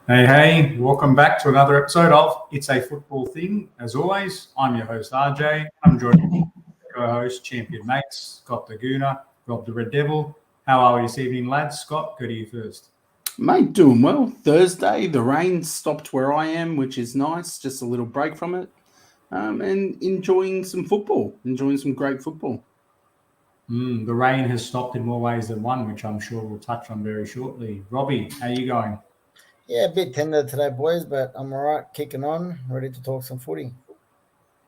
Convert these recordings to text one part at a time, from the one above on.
Hey, welcome back to another episode of It's a Football Thing. As always, I'm your host, RJ. I'm joined by co-host, champion mates, Scott the Gooner, Rob the Red Devil. How are we this evening, lads? Scott, go to you first. Mate, doing well. Thursday, the rain stopped where I am, which is nice. Just a little break from it. And enjoying some football, enjoying some great football. The rain has stopped in more ways than one, which I'm sure we'll touch on very shortly. Robbie, how you going? Yeah, a bit tender today, boys, but I'm all right. Kicking on, ready to talk some footy.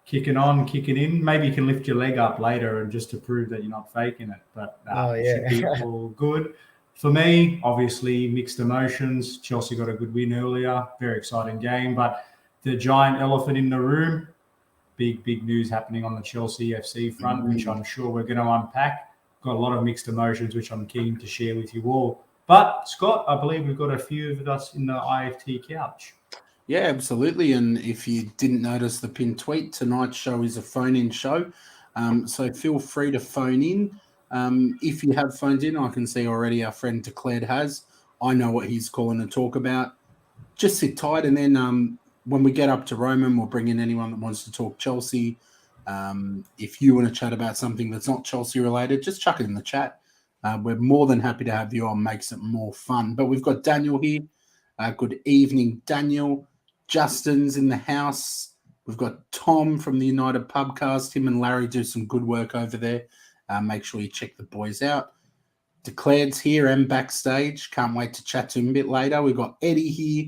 Kicking on, kicking in. Maybe you can lift your leg up later and just to prove that you're not faking it. But it should be all good. For me, obviously, mixed emotions. Chelsea got a good win earlier. Very exciting game. But the giant elephant in the room, big news happening on the Chelsea FC front, which I'm sure we're going to unpack. Got a lot of mixed emotions, which I'm keen to share with you all. But, Scott, I believe we've got a few of us in the IFT couch. Yeah, absolutely. And if you didn't notice the pinned tweet, tonight's show is a phone-in show. So feel free to phone in. If you have phoned in, I can see already our friend Declared has. I know what he's calling to talk about. Just sit tight, and then when we get up to Roman, we'll bring in anyone that wants to talk Chelsea. If you want to chat about something that's not Chelsea related, just chuck it in the chat. We're more than happy to have you on, makes it more fun. But we've got Daniel here. Good evening, Daniel. Justin's in the house. We've got Tom from the United Pubcast. Him and Larry do some good work over there. Make sure you check the boys out. Declared's here and backstage. Can't wait to chat to him a bit later. We've got Eddie here.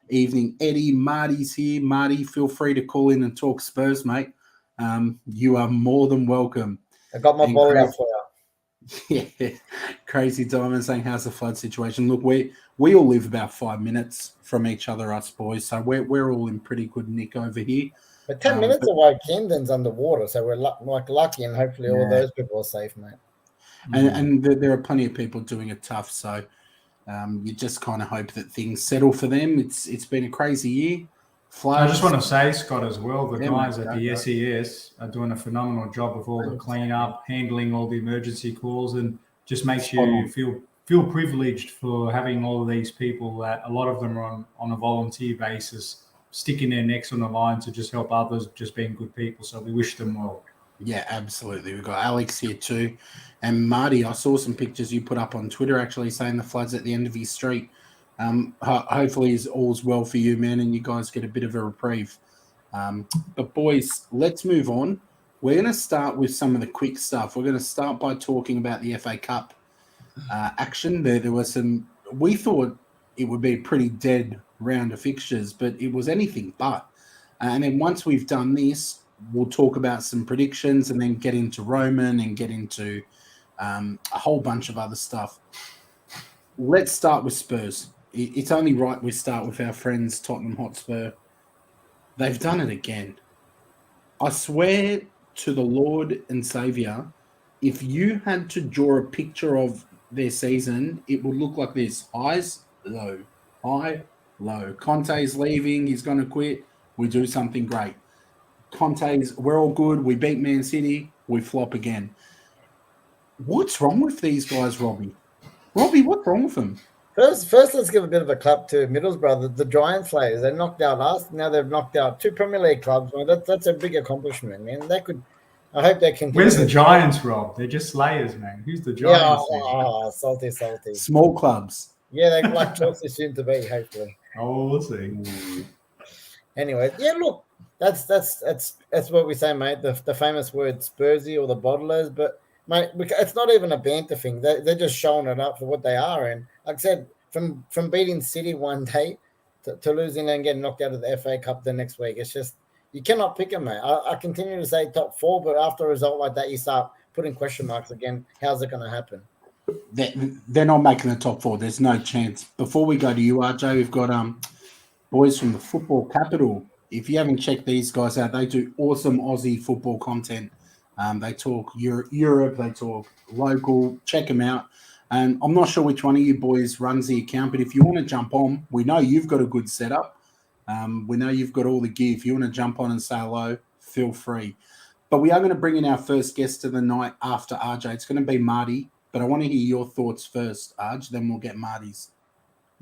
Evening, Eddie. Marty's here. Marty, feel free to call in and talk Spurs, mate. You are more than welcome. I got my bottle out for you. Yeah, Crazy Diamond saying, how's the flood situation? Look, we all live about 5 minutes from each other, us boys, so we're all in pretty good nick over here. But 10 minutes away, Camden's underwater, so we're lucky, and hopefully all those people are safe, mate. And there are plenty of people doing it tough, so you just kind of hope that things settle for them. It's been a crazy year. Floods. I just want to say, Scott, as well, the guys at the SES are doing a phenomenal job with all the cleanup, handling all the emergency calls, and just makes you feel privileged for having all of these people that a lot of them are on a volunteer basis, sticking their necks on the line to just help others, just being good people. So we wish them well. Yeah, absolutely. We've got Alex here too. And Marty, I saw some pictures you put up on Twitter actually saying the flood's at the end of your street. Hopefully all's well for you, man, and you guys get a bit of a reprieve. But boys, let's move on. We're going to start with some of the quick stuff. We're going to start by talking about the FA Cup action. There were some. We thought it would be a pretty dead round of fixtures, but it was anything but. And then once we've done this, we'll talk about some predictions and then get into Roman and get into a whole bunch of other stuff. Let's start with Spurs. It's only right we start with our friends Tottenham Hotspur. They've done it again. I swear to the Lord and Saviour, if you had to draw a picture of their season, it would look like this. Highs, low. High, low. Conte's leaving. He's going to quit. We do something great. Conte's, we're all good. We beat Man City. We flop again. What's wrong with these guys, Robbie? Robbie, what's wrong with them? First, let's give a bit of a clap to Middlesbrough, the Giant Slayers. They knocked out us. Now they've knocked out 2 Premier League clubs. Well, that's a big accomplishment, man. I hope they can. Where's the Giants, Rob? They're just Slayers, man. Who's the Giants? Yeah, salty. Small clubs. Yeah, they're like Chelsea soon to be, hopefully. Oh, we'll see. Anyway, yeah, look, that's what we say, mate. The famous word Spursy or the bottlers, but mate, it's not even a banter thing. They're just showing it up for what they are. And like I said, from beating City one day to losing and getting knocked out of the FA Cup the next week, it's just you cannot pick them, mate. I continue to say top 4, but after a result like that, you start putting question marks again. How's it going to happen? They're not making the top 4. There's no chance. Before we go to you, RJ, we've got boys from the football capital. If you haven't checked these guys out, they do awesome Aussie football content. They talk Europe, they talk local. Check them out. And I'm not sure which one of you boys runs the account, but if you want to jump on, we know you've got a good setup. We know you've got all the gear. If you want to jump on and say hello, feel free. But we are going to bring in our first guest of the night after RJ. It's going to be Marty, but I want to hear your thoughts first, Arj, then we'll get Marty's.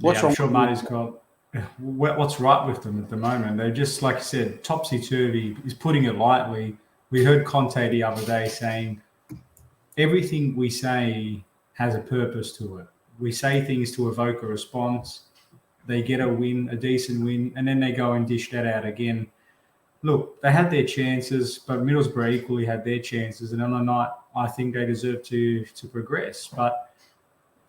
I'm sure Marty's got what's right with them at the moment. They're just, like I said, topsy-turvy is putting it lightly. We heard Conte the other day saying everything we say has a purpose to it. We say things to evoke a response. They get a win, a decent win, and then they go and dish that out again. Look, they had their chances, but Middlesbrough equally had their chances. And on the night, I think they deserve to progress. But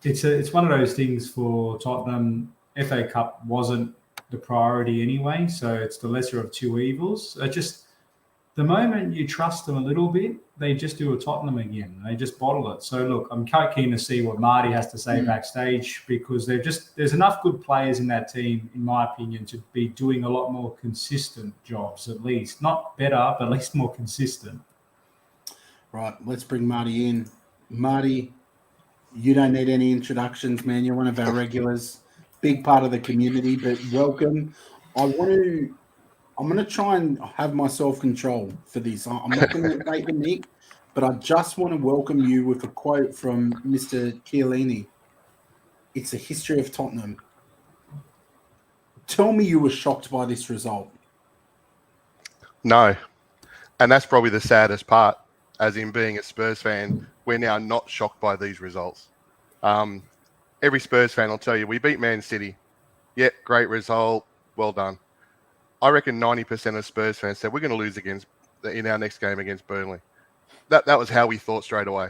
it's one of those things for Tottenham. FA Cup wasn't the priority anyway, so it's the lesser of two evils. Just the moment you trust them a little bit, they just do a Tottenham again. They just bottle it. So look, I'm quite keen to see what Marty has to say backstage, because there's enough good players in that team, in my opinion, to be doing a lot more consistent jobs, at least. Not better, but at least more consistent. Right, let's bring Marty in. Marty, you don't need any introductions, man. You're one of our regulars, big part of the community, but welcome. I'm going to try and have my self-control for this. I'm not going to take the mic, but I just want to welcome you with a quote from Mr. Chiellini. It's a history of Tottenham. Tell me you were shocked by this result. No. And that's probably the saddest part, as in being a Spurs fan, we're now not shocked by these results. Every Spurs fan will tell you, we beat Man City. Yeah, great result. Well done. I reckon 90% of Spurs fans said we're going to lose in our next game against Burnley. That was how we thought straight away.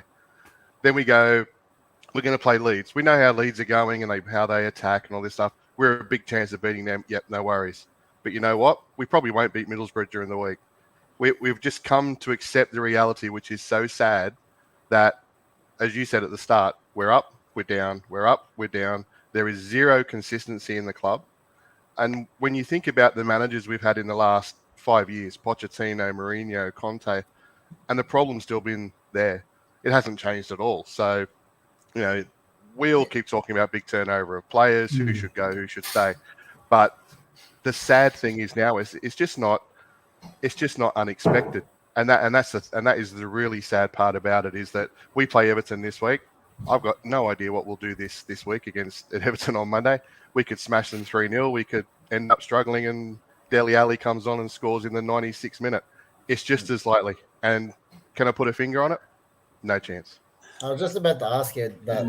Then we go, we're going to play Leeds. We know how Leeds are going and how they attack and all this stuff. We're a big chance of beating them. Yep, no worries. But you know what? We probably won't beat Middlesbrough during the week. We've just come to accept the reality, which is so sad, that, as you said at the start, we're up, we're down, we're up, we're down. There is zero consistency in the club. And when you think about the managers we've had in the last 5 years, Pochettino, Mourinho, Conte, and the problem's still been there. It hasn't changed at all. So, we all keep talking about big turnover of players, who should go, who should stay. But the sad thing is now it's just not unexpected. And that is the really sad part about it, is that we play Everton this week. I've got no idea what we'll do this week against Everton on Monday. We could smash them 3-0. We could end up struggling, and Dele Alli comes on and scores in the 96th minute. It's just as likely. And can I put a finger on it? No chance. I was just about to ask you that,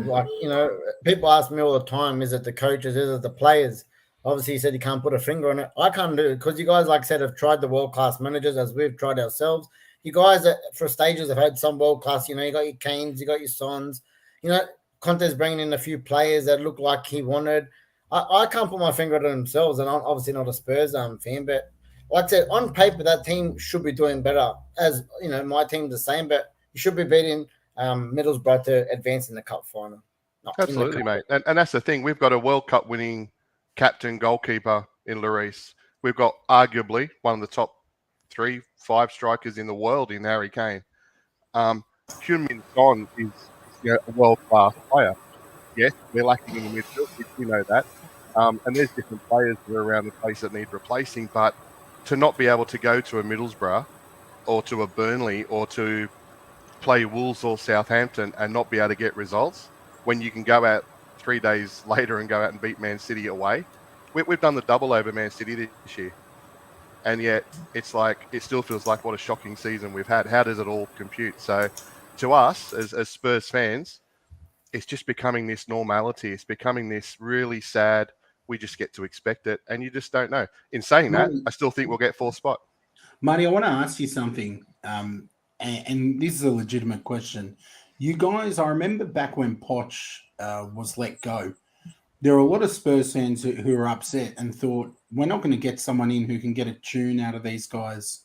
people ask me all the time, is it the coaches, is it the players? Obviously, you said you can't put a finger on it. I can't do it because you guys, like I said, have tried the world-class managers as we've tried ourselves. You guys, for stages, have had some world-class, you got your Kanes, you got your Sons. Conte's bringing in a few players that look like he wanted. I can't put my finger on it themselves, and I'm obviously not a Spurs fan, but like I said, on paper, that team should be doing better. As, my team's the same, but you should be beating Middlesbrough to advance in the cup final. Absolutely, mate. And that's the thing. We've got a World Cup winning captain goalkeeper in Lloris. We've got arguably one of the top 3-5 strikers in the world in Harry Kane. Heung-min Son is a world-class player. Yes, we're lacking in the midfield. We know that. And there's different players that are around the place that need replacing. But to not be able to go to a Middlesbrough or to a Burnley or to play Wolves or Southampton and not be able to get results, when you can go out 3 days later and go out and beat Man City away. We've done the double over Man City this year. And yet it still feels like what a shocking season we've had. How does it all compute? So to us as Spurs fans, it's just becoming this normality. It's becoming this really sad, we just get to expect it, and you just don't know. In saying that, I still think we'll get fourth spot. Marty, I want to ask you something, and this is a legitimate question. You guys, I remember back when Poch was let go, there were a lot of Spurs fans who were upset and thought, we're not going to get someone in who can get a tune out of these guys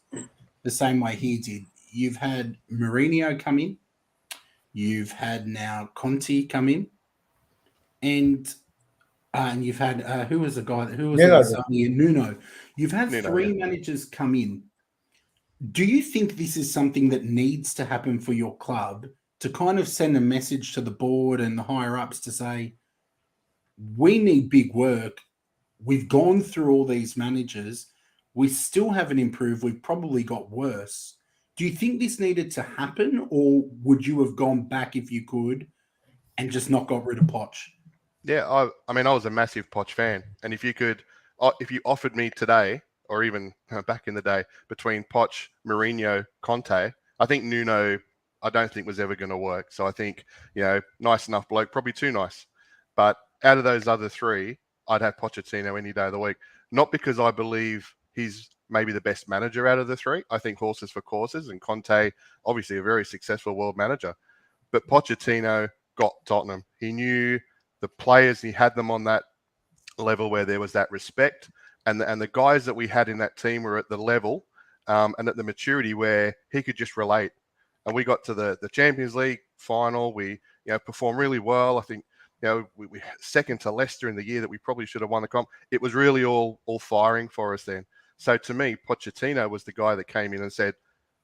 the same way he did. You've had Mourinho come in. You've had now Conte come in. And you've had, who was the guy? Who was Nuno. You've had three managers come in. Do you think this is something that needs to happen for your club to kind of send a message to the board and the higher-ups to say, we need big work. We've gone through all these managers. We still haven't improved. We've probably got worse. Do you think this needed to happen, or would you have gone back if you could and just not got rid of Poch? Yeah, I mean, I was a massive Poch fan. And if you could if you offered me today, or even back in the day, between Poch, Mourinho, Conte, I think Nuno, I don't think was ever going to work. So I think, nice enough bloke, probably too nice. But out of those other three, I'd have Pochettino any day of the week. Not because I believe he's maybe the best manager out of the three. I think horses for courses, and Conte, obviously a very successful world manager. But Pochettino got Tottenham. He knew the players, he had them on that level where there was that respect, and the guys that we had in that team were at the level and at the maturity where he could just relate. And we got to the Champions League final. We performed really well. I think we second to Leicester in the year that we probably should have won the comp. It was really all firing for us then. So to me, Pochettino was the guy that came in and said,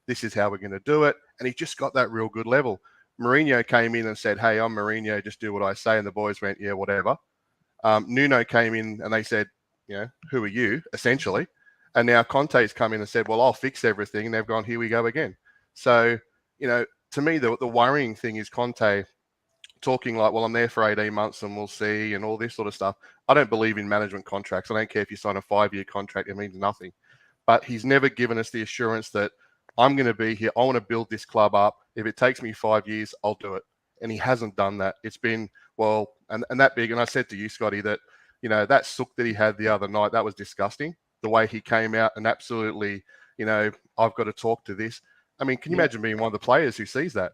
this is how we're going to do it. And he just got that real good level. Mourinho came in and said, hey, I'm Mourinho, just do what I say. And the boys went, yeah, whatever. Nuno came in and they said, who are you, essentially? And now Conte's come in and said, well, I'll fix everything. And they've gone, here we go again. So, to me, the worrying thing is Conte talking like, well, I'm there for 18 months and we'll see and all this sort of stuff. I don't believe in management contracts. I don't care if you sign a 5-year contract, it means nothing. But he's never given us the assurance that I'm going to be here. I want to build this club up. If it takes me 5 years, I'll do it. And he hasn't done that. It's been, well, and that big. And I said to you, Scotty, that, that sook that he had the other night, that was disgusting. The way he came out and absolutely, I've got to talk to this. I mean, can you imagine being one of the players who sees that?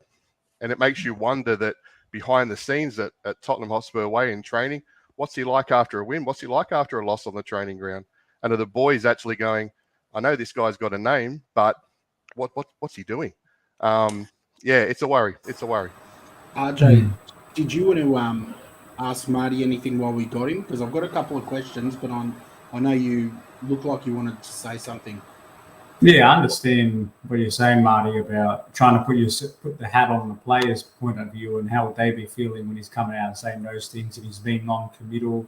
And it makes you wonder that behind the scenes at Tottenham Hotspur away in training, what's he like after a win? What's he like after a loss on the training ground? And are the boys actually going, I know this guy's got a name, but what's he doing? It's a worry. It's a worry. RJ, did you want to ask Marty anything while we got him? Because I've got a couple of questions, but I know you look like you wanted to say something. Yeah, I understand what you're saying, Marty, about trying to put the hat on the player's point of view and how would they be feeling when he's coming out and saying those things and he's being non-committal.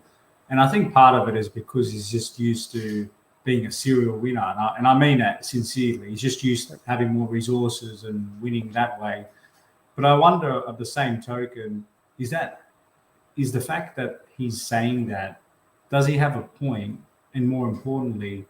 And I think part of it is because he's just used to being a serial winner. And I mean that sincerely. He's just used to having more resources and winning that way. But I wonder, of the same token, is the fact that he's saying that, does he have a point? And more importantly,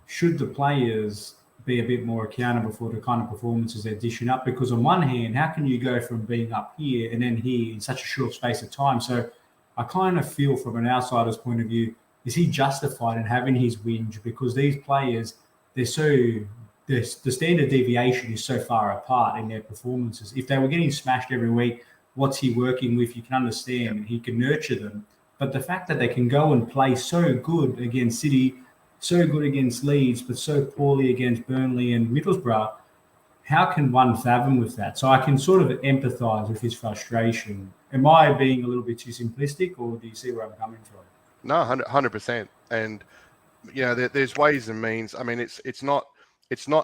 should the players be a bit more accountable for the kind of performances they're dishing up? Because on one hand, how can you go from being up here and then here in such a short space of time? So I kind of feel from an outsider's point of view, is he justified in having his whinge? Because these players, the standard deviation is so far apart in their performances. If they were getting smashed every week, what's he working with? You can understand, and he can nurture them. But the fact that they can go and play so good against City, so good against Leeds, but so poorly against Burnley and Middlesbrough, how can one fathom with that? So I can sort of empathise with his frustration. Am I being a little bit too simplistic, or do you see where I'm coming from? No, 100%. And, there's ways and means. I mean, it's not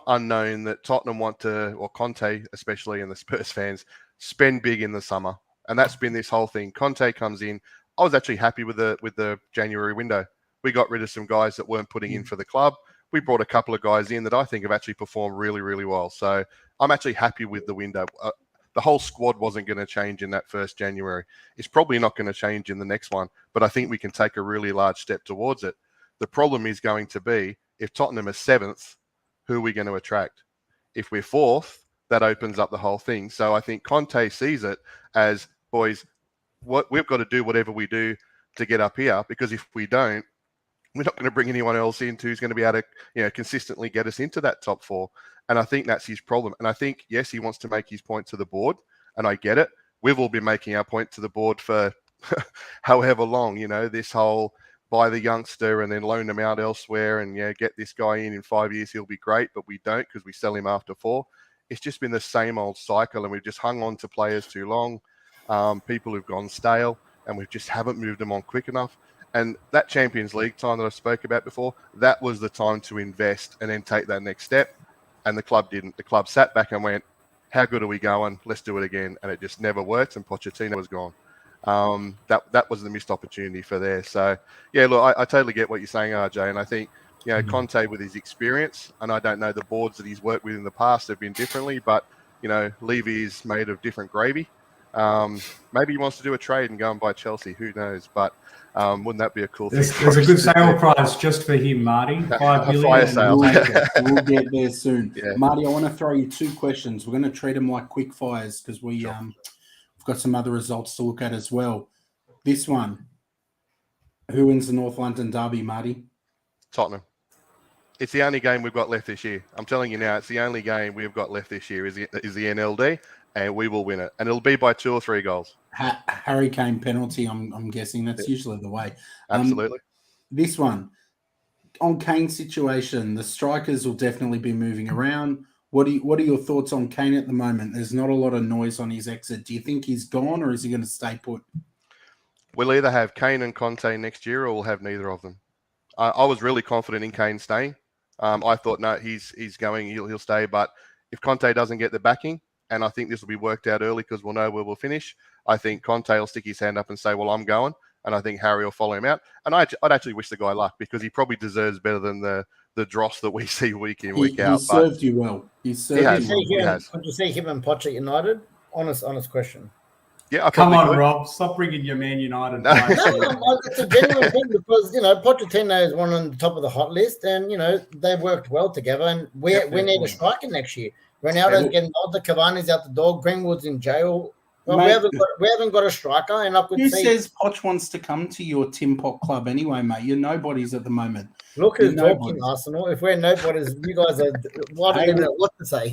unknown that Tottenham want to, or Conte especially, and the Spurs fans, spend big in the summer. And that's been this whole thing. Conte comes in. I was actually happy with the January window. We got rid of some guys that weren't putting in for the club. We brought a couple of guys in that I think have actually performed really, really well. So I'm actually happy with the window. The whole squad wasn't going to change in that first January. It's probably not going to change in the next one, but I think we can take a really large step towards it. The problem is going to be, if Tottenham is 7th, who are we going to attract? If we're 4th, that opens up the whole thing. So I think Conte sees it as, boys, we've got to do whatever we do to get up here, because if we don't, we're not going to bring anyone else in who's going to be able to, consistently get us into that top 4. And I think that's his problem. And I think, yes, he wants to make his point to the board, and I get it. We've all been making our point to the board for however long, this whole buy the youngster and then loan them out elsewhere and, get this guy in 5 years, he'll be great, but we don't because we sell him after 4. It's just been the same old cycle, and we've just hung on to players too long. People who've gone stale, and we just haven't moved them on quick enough. And that Champions League time that I spoke about before, that was the time to invest and then take that next step. And the club didn't. The club sat back and went, how good are we going? Let's do it again. And it just never worked, and Pochettino was gone. That was the missed opportunity for there. So, yeah, look, I totally get what you're saying, RJ. And I think, Conte with his experience, and I don't know the boards that he's worked with in the past have been differently, but, Levy's made of different gravy. Maybe he wants to do a trade and go and buy Chelsea. Who knows? But wouldn't that be a cool thing? There's a good sale price just for him, Marty. 5 A million. fire And sale. we'll take it. We'll get there soon. Yeah. Marty, I want to throw you 2 questions. We're going to treat them like quick fires because we've got some other results to look at as well. This one, who wins the North London derby, Marty? Tottenham. It's the only game we've got left this year. I'm telling you now, it's the only game we've got left this year is the NLD, and we will win it. And it'll be by 2 or 3 goals. Harry Kane penalty, I'm guessing. That's usually the way. Absolutely. This one, on Kane's situation, the strikers will definitely be moving around. What are your thoughts on Kane at the moment? There's not a lot of noise on his exit. Do you think he's gone, or is he going to stay put? We'll either have Kane and Conte next year, or we'll have neither of them. I was really confident in Kane staying. I thought, no, he's going, he'll stay. But if Conte doesn't get the backing, and I think this will be worked out early because we'll know where we'll finish, I think Conte will stick his hand up and say, well, I'm going. And I think Harry will follow him out. And I'd actually wish the guy luck because he probably deserves better than the dross that we see week in, week out. He served you well. He served you well. Could you see him and Poch at United? Honest question. Yeah, come on, Rob. Stop bringing your Man United. No, it's a genuine thing because, Pochettino is one on the top of the hot list and, they've worked well together and we need a striker next year. Ronaldo's getting old, the Cavani's out the door, Greenwood's in jail. Well, mate, we haven't got a striker. And I could who see... says Poch wants to come to your Tim Pot club anyway, mate? You're nobodies at the moment. Look who's talking, Arsenal. If we're nobodies, you guys are... I don't even know what to say.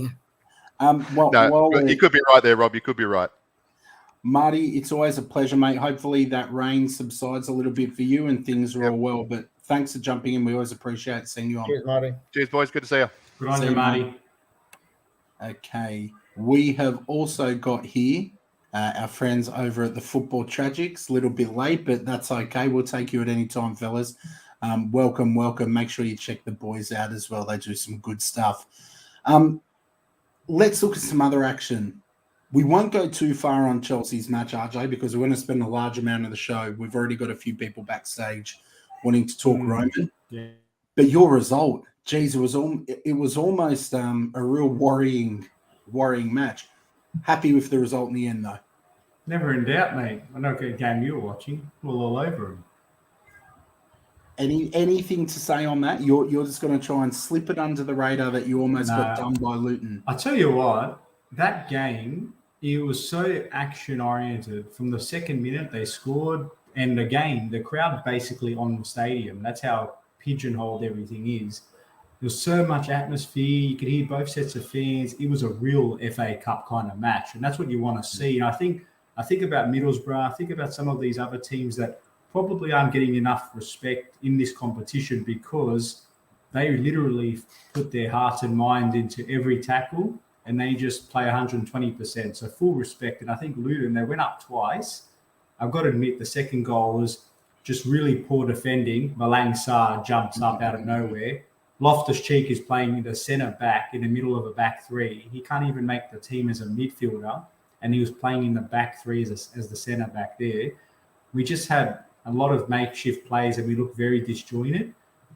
You could be right there, Rob. You could be right. Marty, it's always a pleasure, mate. Hopefully that rain subsides a little bit for you and things are all well. But thanks for jumping in. We always appreciate seeing you on. Cheers, Marty. Cheers, boys. Good to see you. Good on you, Marty. Okay. We have also got here our friends over at the Football Tragics. A little bit late, but that's okay. We'll take you at any time, fellas. Welcome. Make sure you check the boys out as well. They do some good stuff. Let's look at some other action. We won't go too far on Chelsea's match, RJ, because we're going to spend a large amount of the show. We've already got a few people backstage wanting to talk Roman. Yeah. But your result, geez, it was almost a real worrying match. Happy with the result in the end, though. Never in doubt, mate. I know what game you were watching. We're all over him. Anything to say on that? You're just going to try and slip it under the radar that you almost got done by Luton. I tell you what, that game, it was so action-oriented. From the second minute, they scored. And again, the crowd basically on the stadium. That's how pigeonholed everything is. There was so much atmosphere. You could hear both sets of fans. It was a real FA Cup kind of match. And that's what you want to see. And I think about Middlesbrough. I think about some of these other teams that probably aren't getting enough respect in this competition because they literally put their heart and mind into every tackle. And they just play 120%. So full respect. And I think Luton, they went up twice. I've got to admit, the second goal was just really poor defending. Malang Sarr jumps up out of nowhere. Loftus-Cheek is playing the centre back in the middle of a back three. He can't even make the team as a midfielder. And he was playing in the back three as the centre back there. We just had a lot of makeshift plays and we looked very disjointed.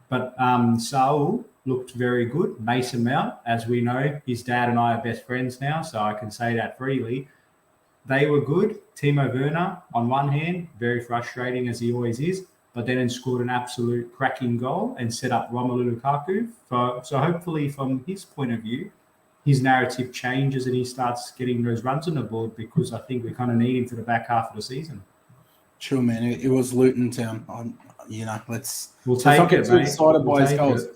But Saul looked very good. Mason Mount, as we know, his dad and I are best friends now, so I can say that freely. They were good. Timo Werner, on one hand, very frustrating as he always is, but then scored an absolute cracking goal and set up Romelu Lukaku. So hopefully from his point of view, his narrative changes and he starts getting those runs on the board because I think we kind of need him for the back half of the season. Sure, man. It was Luton Town. We'll take it, mate. Excited by his goals.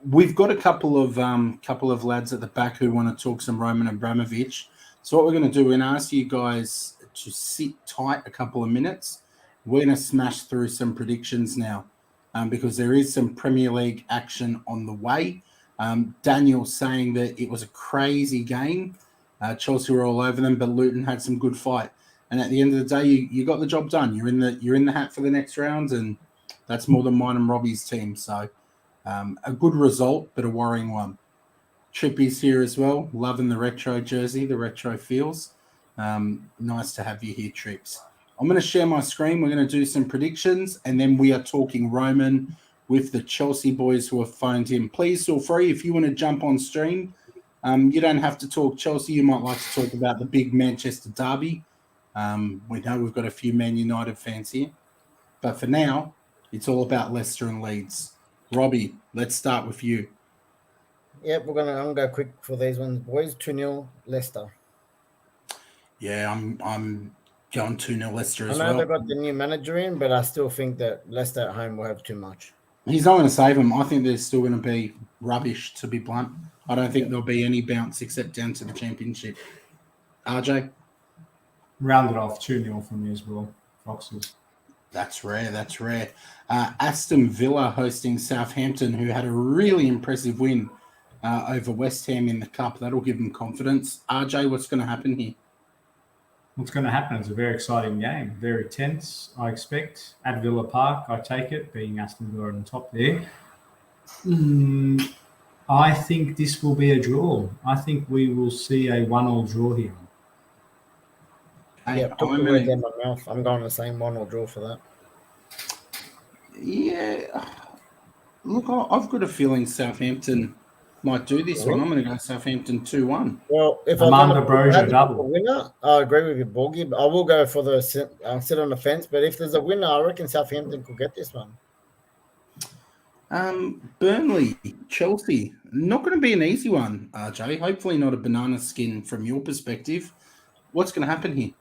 We've got a couple of lads at the back who want to talk some Roman Abramovich. So what we're going to do, we're going to ask you guys to sit tight a couple of minutes. We're going to smash through some predictions now because there is some Premier League action on the way. Daniel saying that it was a crazy game. Chelsea were all over them, but Luton had some good fight. And at the end of the day, you got the job done. You're in the hat for the next round, and that's more than mine and Robbie's team. So a good result, but a worrying one. Trippy's here as well. Loving the retro jersey, the retro feels. Nice to have you here, Trips. I'm going to share my screen. We're going to do some predictions, and then we are talking Roman with the Chelsea boys who have phoned in. Please feel free if you want to jump on stream. You don't have to talk Chelsea. You might like to talk about the big Manchester derby. We know we've got a few Man United fans here. But for now, it's all about Leicester and Leeds. Robbie, let's start with you. Yep, I'm gonna go quick for these ones, boys. 2-0 Leicester. Yeah, I'm going 2-0 Leicester as I know well. they've got the new manager in, but I still think that Leicester at home will have too much. He's not going to save them. I think they're still going to be rubbish, to be blunt. I don't think there'll be any bounce except down to the Championship. RJ? Rounded off 2-0 for me as well. Foxes. That's rare. Aston Villa hosting Southampton, who had a really impressive win over West Ham in the Cup. That'll give them confidence. RJ, what's going to happen here? What's going to happen is a very exciting game. Very tense, I expect. At Villa Park, I take it, being Aston Villa on the top there. I think this will be a draw. I think we will see a 1-1 draw here. Yeah, took the words out of my mouth. I'm going the same 1-1 draw for that. Yeah. Look, I've got a feeling Southampton might do this one. I'm going to go Southampton 2-1. Well, if Amanda Broja double winner, I agree with you, Borgie. But I will go for the sit on the fence. But if there's a winner, I reckon Southampton could get this one. Burnley, Chelsea. Not going to be an easy one, RJ. Hopefully not a banana skin from your perspective. What's going to happen here?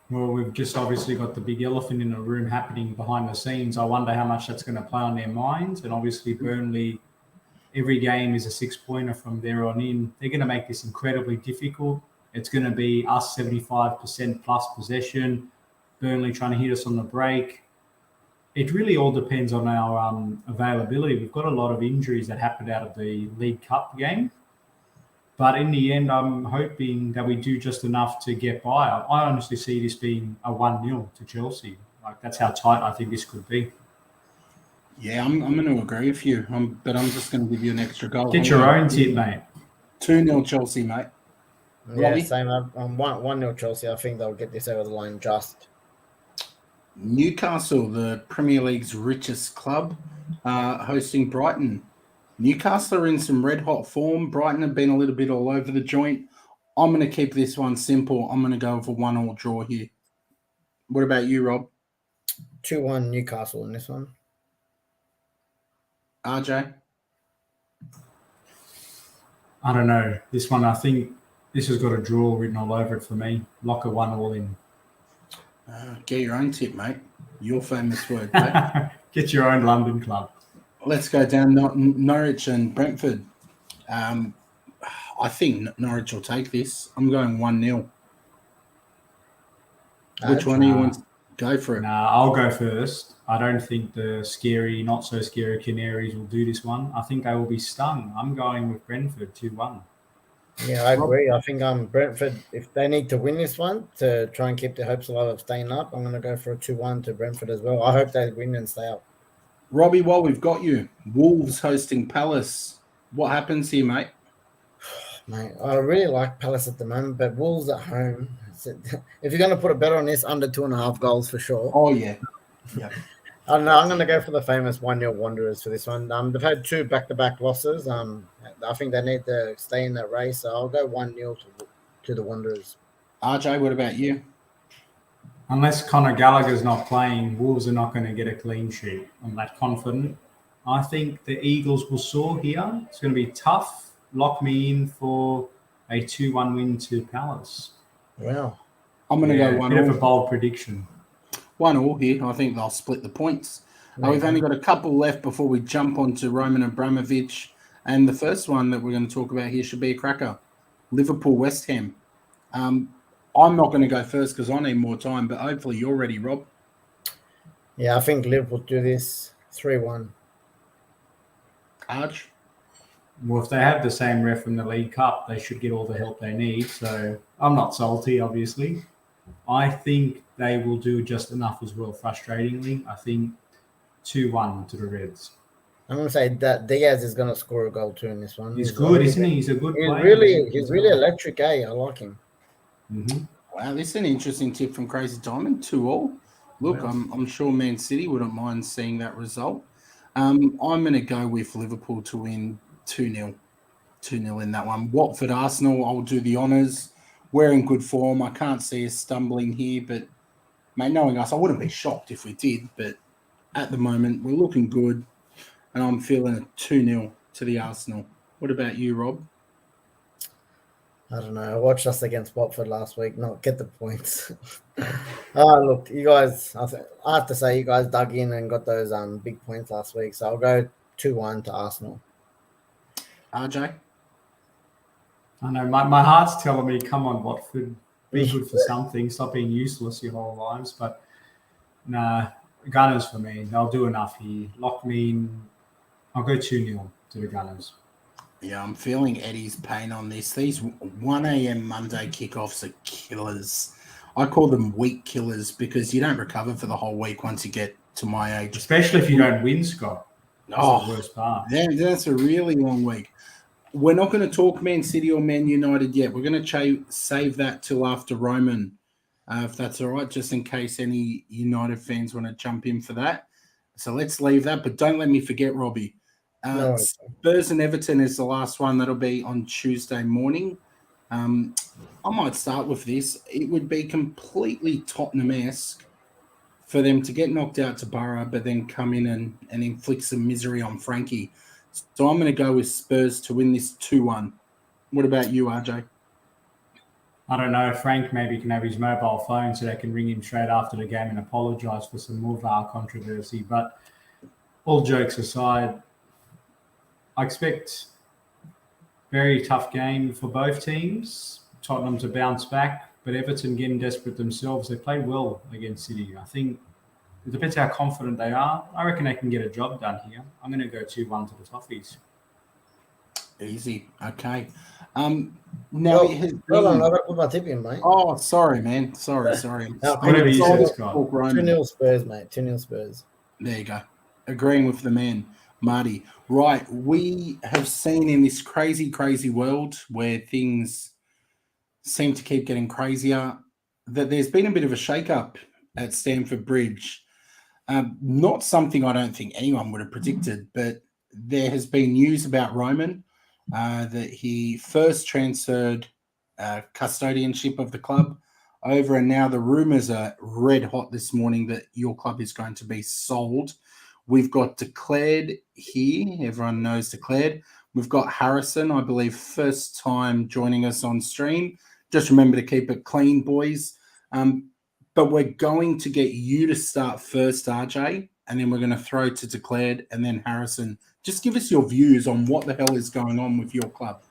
Well, we've just obviously got the big elephant in the room happening behind the scenes. I wonder how much that's going to play on their minds. And obviously, Burnley, every game is a 6-pointer from there on in. They're going to make this incredibly difficult. It's going to be us 75% plus possession, Burnley trying to hit us on the break. It really all depends on our availability. We've got a lot of injuries that happened out of the League Cup game. But in the end, I'm hoping that we do just enough to get by. I honestly see this being a 1-0 to Chelsea. Like, that's how tight I think this could be. Yeah, I'm going to agree with you. But I'm just going to give you an extra goal. Get your own tip, mate. 2-0 Chelsea, mate. Yeah, Robbie? same. 1-0 Chelsea. I think they'll get this over the line just. Newcastle, the Premier League's richest club, hosting Brighton. Newcastle are in some red-hot form. Brighton have been a little bit all over the joint. I'm going to keep this one simple. I'm going to go with a 1-1 draw here. What about you, Rob? 2-1 Newcastle in this one. RJ? I don't know. This one, I think this has got a draw written all over it for me. Lock a 1-1 in. Get your own tip, mate. Your famous word, mate. Get your own London club. Let's go down Norwich and Brentford. I think Norwich will take this. I'm going 1-0. Which one do you want to go for it? Nah, I'll go first. I don't think the scary, not so scary Canaries will do this one. I think they will be stung. I'm going with Brentford 2-1. Yeah, I agree. I think Brentford, if they need to win this one to try and keep their hopes alive of staying up, I'm going to go for a 2-1 to Brentford as well. I hope they win and stay up. Robbie, while we've got you, Wolves hosting Palace. What happens here, mate? Mate, I really like Palace at the moment, but Wolves at home. If you're going to put a bet on this, under 2.5 goals for sure. Oh, yeah. Yeah. I don't know. I'm going to go for the famous 1-0 Wanderers for this one. They've had 2 back-to-back losses. I think they need to stay in that race, so I'll go 1-0 to the Wanderers. RJ, what about you? Unless Conor Gallagher's not playing, Wolves are not going to get a clean sheet. I'm that confident. I think the Eagles will soar here. It's going to be tough. Lock me in for a 2-1 win to Palace. Wow. I'm going to go 1-0. Bit of a bold prediction. 1-1 here. I think they'll split the points. We've only got a couple left before we jump onto Roman Abramovich. And the first one that we're going to talk about here should be a cracker. Liverpool-West Ham. I'm not going to go first because I need more time, but hopefully you're ready, Rob. Yeah, I think Liverpool do this 3-1. Arch? Well, if they have the same ref from the League Cup, they should get all the help they need. So I'm not salty, obviously. I think they will do just enough as well, frustratingly. I think 2-1 to the Reds. I'm going to say that Diaz is going to score a goal too in this one. He's good, isn't he? He's a good player. He's really electric, eh? I like him. Mm-hmm. Wow, this is an interesting tip from Crazy Diamond. 2-2. Look, Well, I'm sure Man City wouldn't mind seeing that result. I'm going to go with Liverpool to win 2-0. 2-0 in that one. Watford Arsenal, I'll do the honours. we're in good form. I can't see us stumbling here, but mate, knowing us, I wouldn't be shocked if we did. But at the moment, we're looking good, and I'm feeling a 2-0 to the Arsenal. What about you, Rob? I don't know. I watched us against Watford last week. Not get the points. Look, you guys. I have to say, you guys dug in and got those big points last week. So I'll go 2-1 to Arsenal. RJ? I know my heart's telling me, come on, Watford, be good for something. Stop being useless your whole lives. But nah, Gunners for me. They'll do enough here. Lock me in. I'll go 2-0 to the Gunners. Yeah, I'm feeling Eddie's pain on this. These 1 a.m. Monday kickoffs are killers. I call them week killers because you don't recover for the whole week once you get to my age. Especially if you don't win, Scott. That's the worst part. That's a really long week. We're not going to talk Man City or Man United yet. We're going to save that till after Roman, if that's all right, just in case any United fans want to jump in for that. So let's leave that, but don't let me forget, Robbie. No. Spurs and Everton is the last one. That'll be on Tuesday morning. I might start with this. It would be completely Tottenham-esque for them to get knocked out to Borough, but then come in and inflict some misery on Frankie. So I'm going to go with Spurs to win this 2-1. What about you, RJ? I don't know. Frank maybe can have his mobile phone so they can ring him straight after the game and apologise for some more VAR controversy. But all jokes aside, I expect very tough game for both teams. Tottenham to bounce back, but Everton getting desperate themselves. They played well against City. I think it depends how confident they are. I reckon they can get a job done here. I'm going to go 2-1 to the Toffees. Easy. Okay. Now it has Hold on, been... I've got to put my tip in, mate. Oh, sorry, man. Sorry. Whatever you said, Scott. 2-0 Spurs, mate. 2-0 Spurs. There you go. Agreeing with the man, Marty. Right. We have seen in this crazy, crazy world where things seem to keep getting crazier that there's been a bit of a shake-up at Stamford Bridge. Not something I don't think anyone would have predicted, but there has been news about Roman that he first transferred custodianship of the club over, and now the rumours are red hot this morning that your club is going to be sold. We've got Declared here. Everyone knows Declared. We've got Harrison, I believe, first time joining us on stream. Just remember to keep it clean, boys. But we're going to get you to start first, RJ, and then we're going to throw to Declared and then Harrison. Just give us your views on what the hell is going on with your club.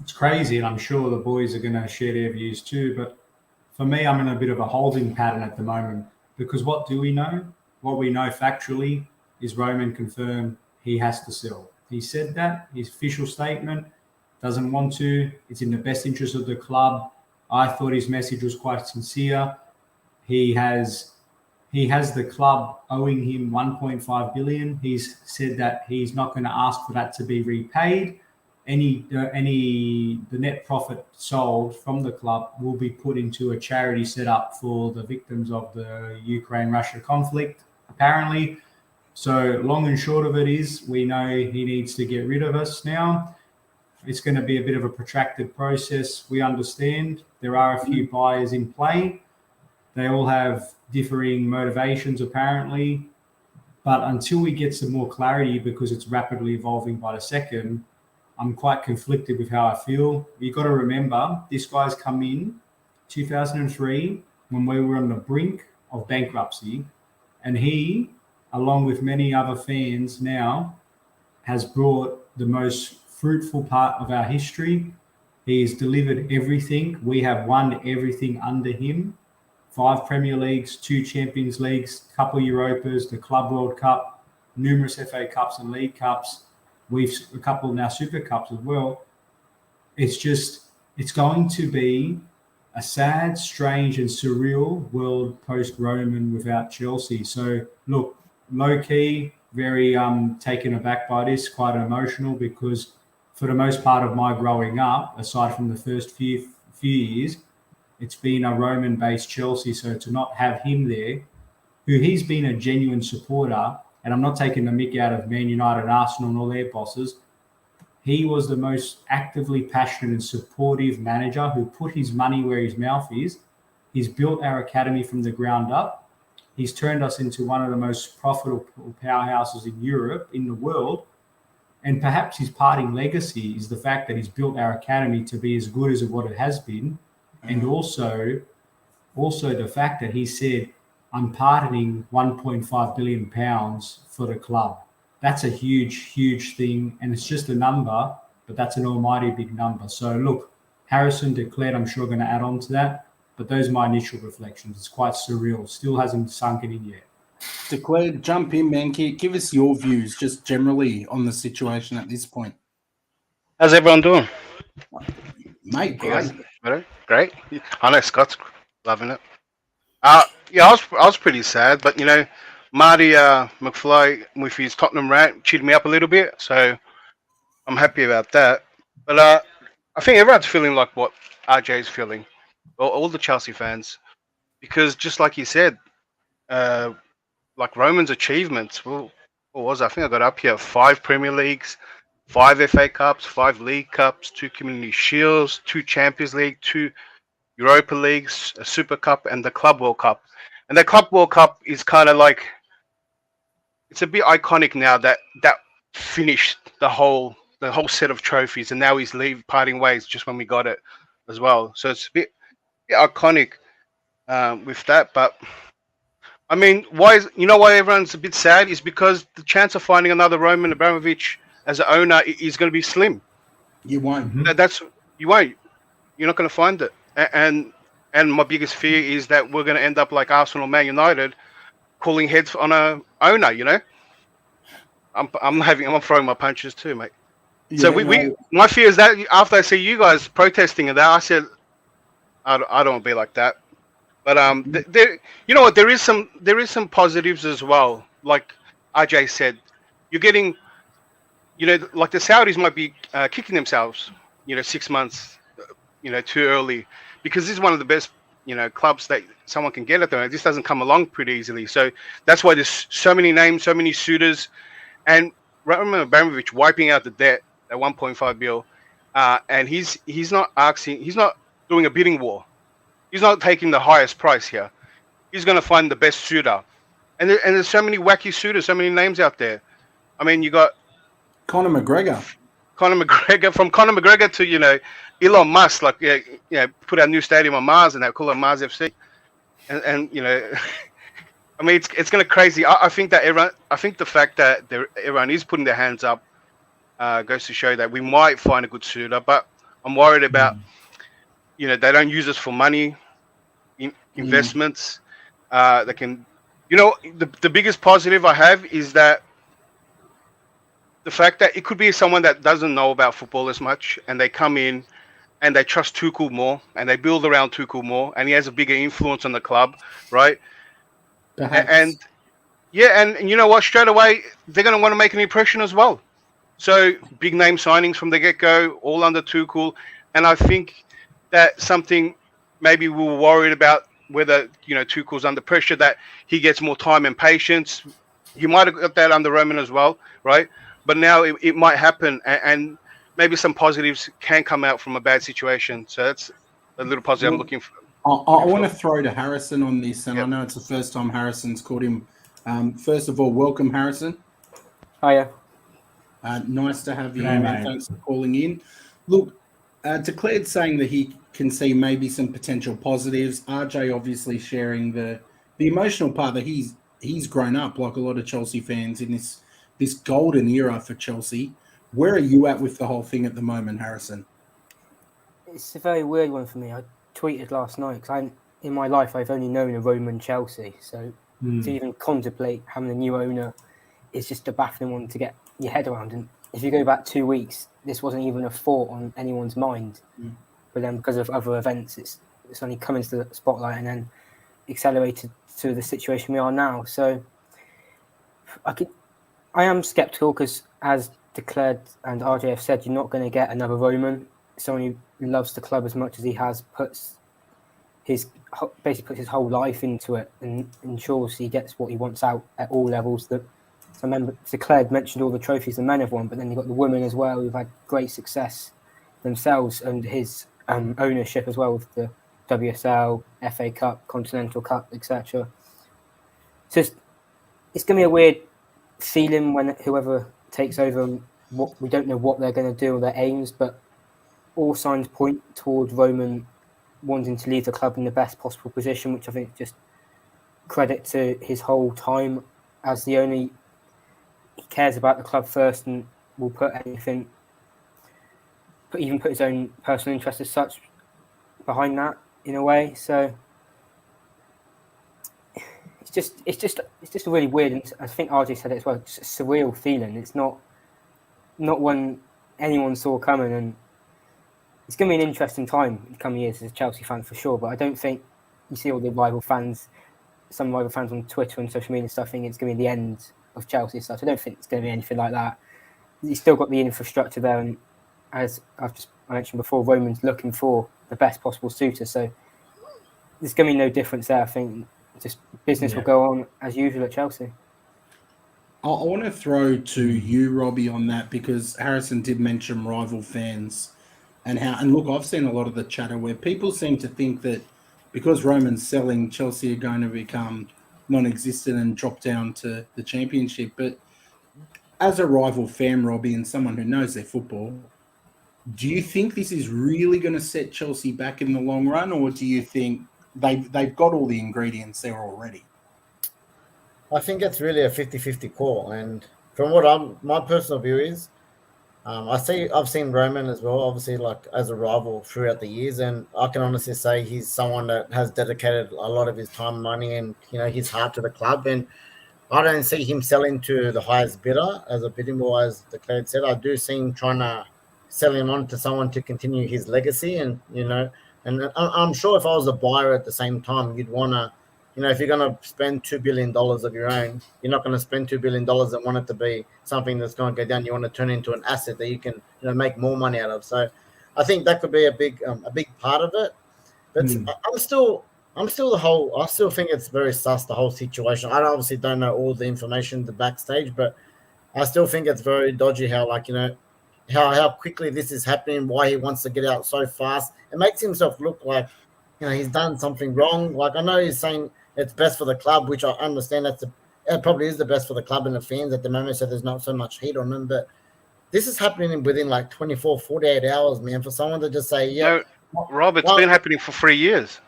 It's crazy, and I'm sure the boys are going to share their views too. But for me, I'm in a bit of a holding pattern at the moment because what do we know? What we know factually is Roman confirmed he has to sell. He said that, his official statement, doesn't want to. It's in the best interest of the club. I thought his message was quite sincere. He has the club owing him 1.5 billion. He's said that he's not going to ask for that to be repaid. The net profit sold from the club will be put into a charity set up for the victims of the Ukraine-Russia conflict, apparently. So long and short of it is, we know he needs to get rid of us now. It's going to be a bit of a protracted process. We understand there are a few buyers in play. They all have differing motivations, apparently. But until we get some more clarity, because it's rapidly evolving by the second, I'm quite conflicted with how I feel. You've got to remember, this guy's come in 2003 when we were on the brink of bankruptcy. And he, along with many other fans now, has brought the most fruitful part of our history. He's delivered everything. We have won everything under him. 5 Premier Leagues, 2 Champions Leagues, a couple Europas, the Club World Cup, numerous FA Cups and League Cups. We've a couple now Super Cups as well. It's going to be a sad, strange, and surreal world post-Roman without Chelsea. So look, low-key, very taken aback by this, quite emotional, because for the most part of my growing up, aside from the first few years, it's been a Roman-based Chelsea. So to not have him there, who he's been a genuine supporter, and I'm not taking the mick out of Man United and Arsenal and all their bosses, he was the most actively passionate and supportive manager who put his money where his mouth is. He's built our academy from the ground up. He's turned us into one of the most profitable powerhouses in Europe, in the world. And perhaps his parting legacy is the fact that he's built our academy to be as good as what it has been. And also the fact that he said, I'm pardoning £1.5 billion for the club. That's a huge, huge thing. And it's just a number, but that's an almighty big number. So look, Harrison declared, I'm sure going to add on to that. But those are my initial reflections. It's quite surreal. Still hasn't sunken in yet. Declared, jump in, man. Give us your views just generally on the situation at this point. How's everyone doing? Mate, great. Great. I know Scott's loving it. Yeah, I was pretty sad, but Marty McFly with his Tottenham rant cheered me up a little bit, so I'm happy about that. But I think everyone's feeling like what RJ's feeling, all the Chelsea fans, because just like you said, like Roman's achievements. Well, what was it? I think I got up here 5 Premier Leagues, 5 FA Cups, 5 League Cups, 2 Community Shields, 2 Champions League, 2 Europa Leagues, a Super Cup, and the Club World Cup. And the Club World Cup is kind of like, it's a bit iconic now that finished the whole set of trophies, and now he's parting ways just when we got it as well. So it's a bit iconic with that. But I mean, why everyone's a bit sad is because the chance of finding another Roman Abramovich as an owner is going to be slim. You won't. You won't. You're not going to find it. And my biggest fear is that we're going to end up like Arsenal, Man United, calling heads on a owner. I'm throwing my punches too, mate. Yeah, so my fear is that after I see you guys protesting and that, I said I don't want to be like that. But you know what? There is some positives as well. Like RJ said, you're getting, like the Saudis might be kicking themselves, 6 months, too early, because this is one of the best, clubs that someone can get at the moment. This doesn't come along pretty easily. So that's why there's so many names, so many suitors, and Roman Abramovich wiping out the debt at 1.5 billion, and he's not doing a bidding war. He's not taking the highest price here. He's going to find the best suitor. And there's so many wacky suitors, so many names out there. I mean, you got Conor McGregor. From Conor McGregor to, Elon Musk, like, put our new stadium on Mars and that, call it Mars FC. And I mean, it's going to crazy. I think the fact that everyone is putting their hands up goes to show that we might find a good suitor, but I'm worried about, they don't use us for money, investments. They can, the biggest positive I have is that the fact that it could be someone that doesn't know about football as much, and they come in and they trust Tuchel more, and they build around Tuchel more, and he has a bigger influence on the club, right? Perhaps. And you know what? Straight away, they're going to want to make an impression as well. So big name signings from the get-go, all under Tuchel, and I think that something maybe we were worried about whether Tuchel's under pressure, that he gets more time and patience. He might have got that under Roman as well, right? But now it might happen, and maybe some positives can come out from a bad situation. So that's a little positive I'm looking for. I want to throw to Harrison on this, and I know it's the first time Harrison's called him. First of all, welcome, Harrison. Hiya. Nice to have you, Hey, man. mate. Thanks for calling in. Look, Declared saying that he can see maybe some potential positives. RJ obviously sharing the emotional part that he's grown up like a lot of Chelsea fans in this golden era for Chelsea. Where are you at with the whole thing at the moment, Harrison? It's a very weird one for me. I tweeted last night because in my life I've only known a Roman Chelsea, so to even contemplate having a new owner is just a baffling one to get your head around. And if you go back 2 weeks, this wasn't even a thought on anyone's mind. But then because of other events, it's only come into the spotlight and then accelerated to the situation we are now. So I am sceptical because, as Declared and RJ have said, you're not going to get another Roman, someone who loves the club as much as he has, basically puts his whole life into it and ensures he gets what he wants out at all levels. That So I remember Claire mentioned all the trophies the men have won, but then you've got the women as well who've had great success themselves under his ownership as well, with the WSL, FA Cup, Continental Cup, etc. So it's going to be a weird feeling when whoever takes over, what we don't know what they're going to do or their aims, but all signs point towards Roman wanting to leave the club in the best possible position, which I think is just credit to his whole time as the owner. He cares about the club first and will put anything, even put his own personal interest as such behind that in a way. So it's just a really weird, and I think RJ said it as well, just a surreal feeling. It's not one anyone saw coming, and it's going to be an interesting time in the coming years as a Chelsea fan for sure. But I don't think you see all the rival fans, some rival fans on Twitter and social media and stuff, thinking it's going to be the end of Chelsea and stuff. I don't think it's going to be anything like that. You've still got the infrastructure there, and as I mentioned before, Roman's looking for the best possible suitor. So there's going to be no difference there. I think just business will go on as usual at Chelsea. I want to throw to you, Robbie, on that, because Harrison did mention rival fans and look, I've seen a lot of the chatter where people seem to think that because Roman's selling, Chelsea are going to become non-existent and drop down to the Championship. But as a rival fan, Robbie, and someone who knows their football, do you think this is really going to set Chelsea back in the long run, or do you think they've got all the ingredients there already? I think it's really a 50-50 call. And from what my personal view is, I've seen Roman as well, obviously, like as a rival throughout the years, and I can honestly say he's someone that has dedicated a lot of his time, money, and his heart to the club. And I don't see him selling to the highest bidder as a bidding war, as Declared said. I do see him trying to sell him on to someone to continue his legacy, and and I'm sure if I was a buyer at the same time, you'd want to. If you're going to spend $2 billion of your own, you're not going to spend $2 billion and want it to be something that's going to go down. You want to turn it into an asset that you can make more money out of. So I think that could be a big part of it. But I still think it's very sus, the whole situation. I obviously don't know all the information, the backstage, but I still think it's very dodgy how how quickly this is happening, why he wants to get out so fast. It makes himself look like he's done something wrong. Like, I know he's saying it's best for the club, which I understand it probably is the best for the club and the fans at the moment, so there's not so much heat on them. But this is happening within like 24, 48 hours, man, for someone to just say, yeah. No, Rob, it's been happening for 3 years.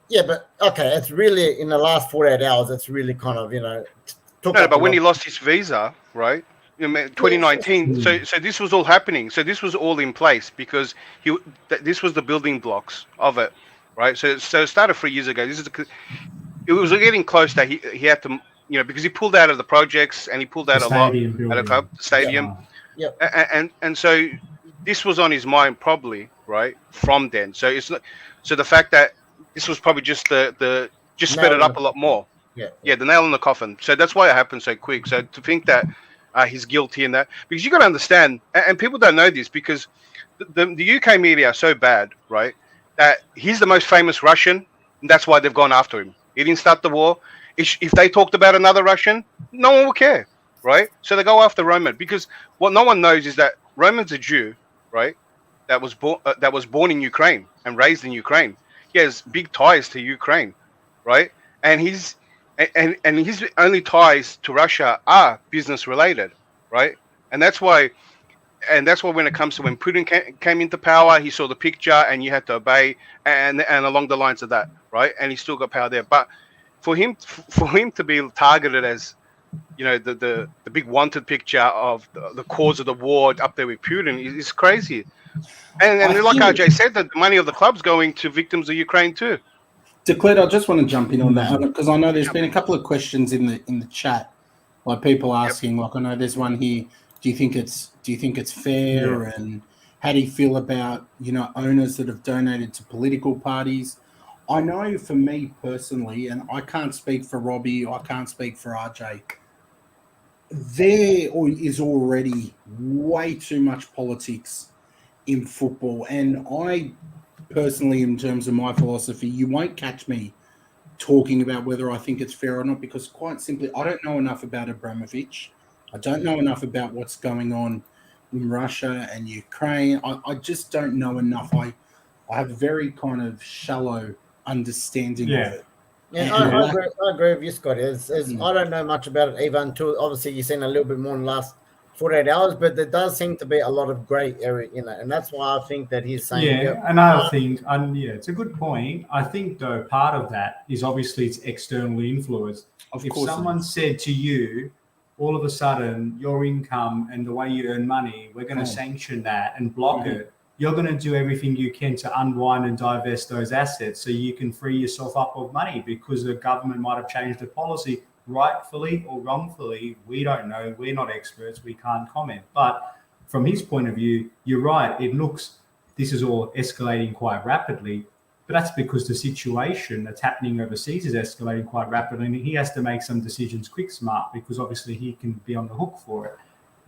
Yeah, but okay, it's really in the last 48 hours, it's really kind of, but when he lost his visa, right? 2019. So this was all happening. So this was all in place because this was the building blocks of it, right? So it started 3 years ago. It was getting close that he had to, because he pulled out of the projects and he pulled out a lot out of the stadium. Yeah. And so this was on his mind probably, right, from then. So it's not. So the fact that this was probably just sped it up a lot more. Yeah, the nail in the coffin. So that's why it happened so quick. So to think that he's guilty in that, because you got to understand, and people don't know this because the UK media are so bad, right, that he's the most famous Russian, and that's why they've gone after him. He didn't start the war. If they talked about another Russian, no one will care, right? So they go after Roman because what no one knows is that Roman's a Jew, right, that was born in Ukraine and raised in Ukraine. He has big ties to Ukraine, right, and his only ties to Russia are business related, right? And that's why when it comes to when Putin came into power, he saw the picture and you had to obey, and along the lines of that, right? And he still got power there. But for him to be targeted as, the big wanted picture of the cause of the war up there with Putin is crazy. And like RJ said, that the money of the club's going to victims of Ukraine too. Declared, I just want to jump in on that because I know there's been a couple of questions in the chat, like people asking, like I know there's one here. Do you think it's fair, and how do you feel about owners that have donated to political parties? I know for me personally, and I can't speak for Robbie, I can't speak for RJ. There is already way too much politics in football, and I personally, in terms of my philosophy, you won't catch me talking about whether I think it's fair or not because quite simply, I don't know enough about Abramovich I don't know enough about what's going on in Russia and Ukraine. I just don't know enough. I have a very kind of shallow understanding of it. Yeah, I agree with you, Scotty. I don't know much about it either until obviously you've seen a little bit more in the last 48 hours, but there does seem to be a lot of grey area in it. And that's why I think that he's saying... Yeah, another thing, it's a good point. I think, though, part of that is obviously it's externally influenced. If someone said to you, all of a sudden, your income and the way you earn money, we're going to sanction that and block it, you're going to do everything you can to unwind and divest those assets so you can free yourself up of money because the government might have changed the policy rightfully or wrongfully. We don't know. We're not experts. We can't comment. But from his point of view, you're right. It looks this is all escalating quite rapidly, but that's because the situation that's happening overseas is escalating quite rapidly, and he has to make some decisions quick, smart, because obviously he can be on the hook for it.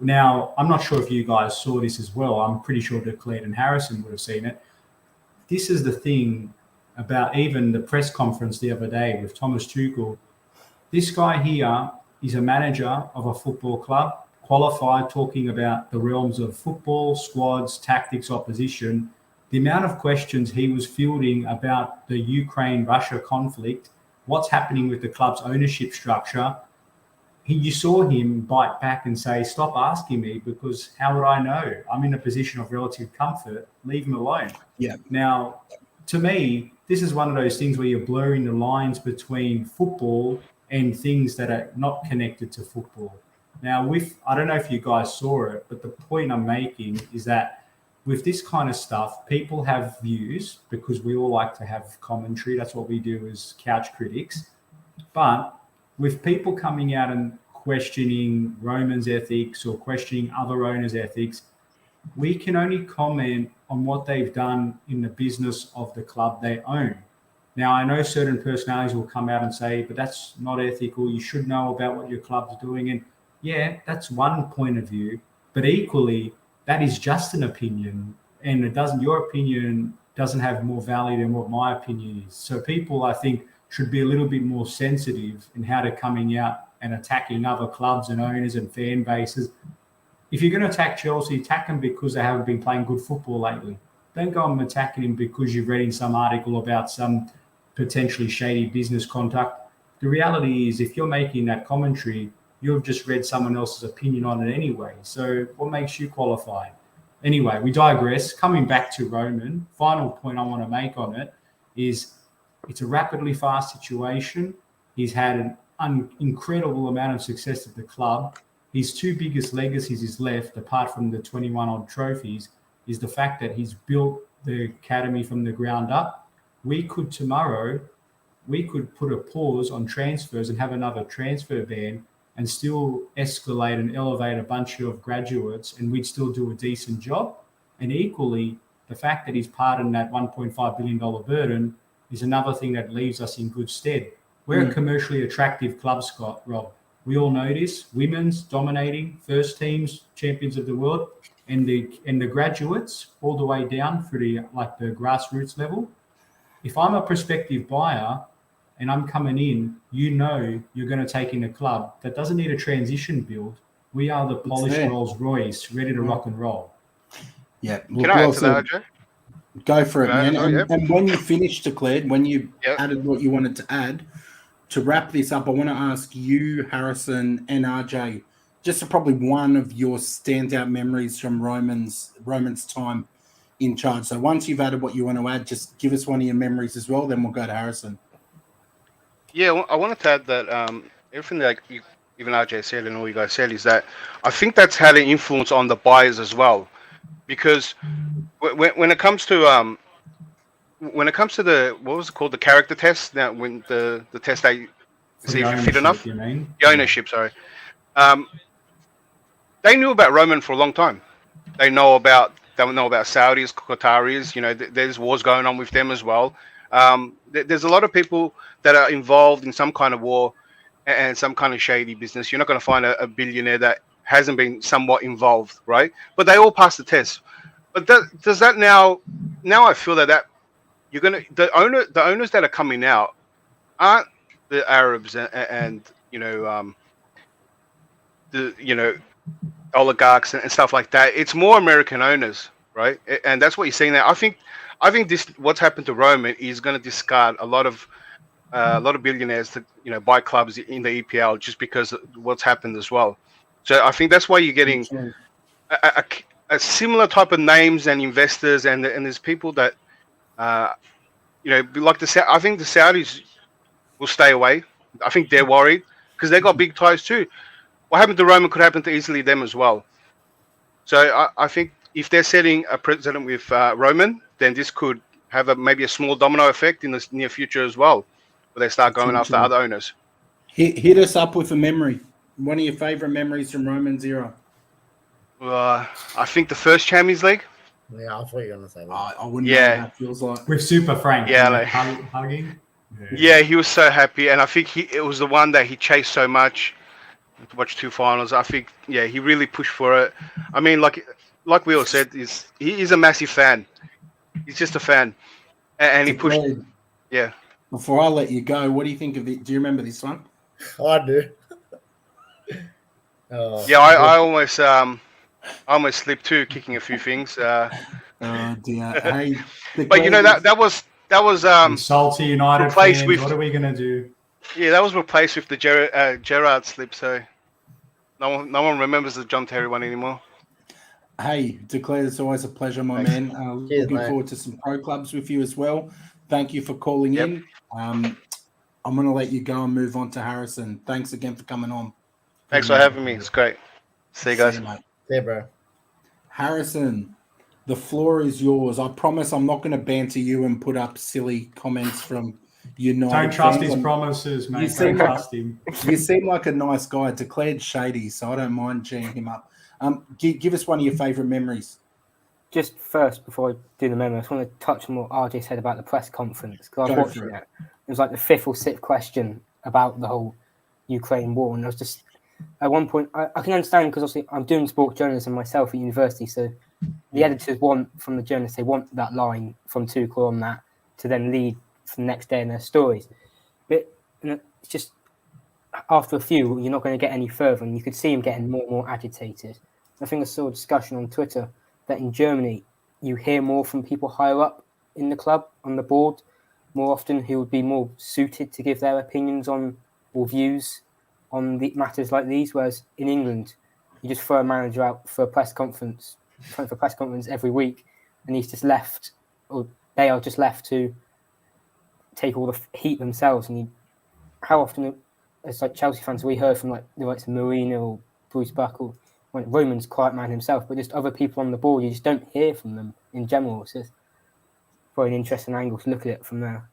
Now, I'm not sure if you guys saw this as well. I'm pretty sure that Clayton and Harrison would have seen it. This is the thing about even the press conference the other day with Thomas Tuchel. This guy here is a manager of a football club, qualified, talking about the realms of football, squads, tactics, opposition. The amount of questions he was fielding about the Ukraine-Russia conflict, what's happening with the club's ownership structure, you saw him bite back and say, stop asking me because how would I know? I'm in a position of relative comfort. Leave him alone. Yeah. Now, to me, this is one of those things where you're blurring the lines between football and things that are not connected to football. Now, I don't know if you guys saw it, but the point I'm making is that with this kind of stuff, people have views because we all like to have commentary. That's what we do as couch critics. But with people coming out and questioning Roman's ethics or questioning other owners' ethics, we can only comment on what they've done in the business of the club they own. Now, I know certain personalities will come out and say, but that's not ethical. You should know about what your club's doing. And yeah, that's one point of view. But equally, that is just an opinion. And your opinion doesn't have more value than what my opinion is. So people, I think, should be a little bit more sensitive in how they're coming out and attacking other clubs and owners and fan bases. If you're going to attack Chelsea, attack them because they haven't been playing good football lately. Don't go and attacking him because you've read in some article about some potentially shady business conduct. The reality is if you're making that commentary, you've just read someone else's opinion on it anyway. So what makes you qualified? Anyway, we digress. Coming back to Roman, final point I want to make on it is it's a rapidly fast situation. He's had an incredible amount of success at the club. His two biggest legacies is left, apart from the 21-odd trophies, is the fact that he's built the academy from the ground up. Tomorrow, we could put a pause on transfers and have another transfer ban and still escalate and elevate a bunch of graduates, and we'd still do a decent job. And equally, the fact that he's pardoned that $1.5 billion burden is another thing that leaves us in good stead. We're a commercially attractive club, Rob. We all know this. Women's dominating, first teams, champions of the world, and the graduates all the way down for the grassroots level. If I'm a prospective buyer and I'm coming in, you're going to take in a club that doesn't need a transition build. We are the polished Rolls Royce, ready to rock and roll. Yeah. Can I answer that, AJ? Go for it, man. And when you finished, declared, when you added what you wanted to add, to wrap this up, I want to ask you, Harrison and RJ, just probably one of your standout memories from Roman's time in charge. So once you've added what you want to add, just give us one of your memories as well. Then we'll go to Harrison. Yeah, I wanted to add that everything that even RJ said and all you guys said is that I think that's had an influence on the buyers as well, because when it comes to the what was it called, the character test, that when the test they see if you're fit enough, the ownership, sorry, they knew about Roman for a long time. They know about Saudis, Qataris. There's wars going on with them as well. There's a lot of people that are involved in some kind of war and some kind of shady business. You're not going to find a billionaire that hasn't been somewhat involved, right? But they all pass the test. But does that now I feel that you're gonna the owners that are coming out aren't the Arabs and the oligarchs and stuff like that. It's more American owners, right? And that's what you're seeing there. I think this what's happened to Roman is going to discard a lot of billionaires to buy clubs in the EPL just because of what's happened as well. So I think that's why you're getting a similar type of names and investors and there's people that like I think the Saudis will stay away. I think they're worried because they got big ties too. What happened to Roman could happen to easily them as well. So I think if they're setting a precedent with Roman, then this could have maybe a small domino effect in the near future as well, where they start going after other owners. Hit us up with a memory. One of your favourite memories from Roman's era. I think the first Champions League. Yeah, I thought you were going to say that. I wouldn't know what that feels like. With Super Frank. Yeah, like, hugging. Yeah, he was so happy, and I think it was the one that he chased so much. To watch 2 finals, I think, he really pushed for it. I mean, like we all said, he is a massive fan. He's just a fan, and he pushed. Yeah. Before I let you go, what do you think of it? Do you remember this one? I do. I almost slipped too, kicking a few things. Oh dear. Hey, but that was salty United fans. What are we gonna do? Yeah, that was replaced with the Gerrard slip. So no one remembers the John Terry one anymore. Hey, Declare, it's always a pleasure, my man. Looking forward to some pro clubs with you as well. Thank you for calling in. I'm going to let you go and move on to Harrison. Thanks again for coming on. Thanks for having me. It's great. See you guys. See you, mate. Yeah, bro. Harrison, the floor is yours. I promise I'm not going to banter you and put up silly comments from United. Don't trust his promises, mate. Don't trust him. You seem like a nice guy. Declared shady, so I don't mind geeing him up. Give us one of your favourite memories. Just first, before I do the memo, I just want to touch on what RJ said about the press conference, because I was watching it. It was like the 5th or 6th question about the whole Ukraine war, and I was just at one point I can understand, because obviously I'm doing sports journalism myself at university, so the editors want from the journalists, they want that line from Tuchel on that to then lead for the next day in their stories. But it's just after a few, you're not going to get any further, and you could see him getting more and more agitated. I think I saw a discussion on Twitter that in Germany, you hear more from people higher up in the club, on the board, more often, who would be more suited to give their opinions on or views on the matters like these. Whereas in England, you just throw a manager out for a press conference every week, and he's just left, or they are just left to take all the heat themselves. And how often, as like Chelsea fans, we heard from like the likes of Mourinho or Bruce Buckle. Roman's quiet man himself, but just other people on the board, you just don't hear from them in general. So it's probably an interesting angle to look at it from there.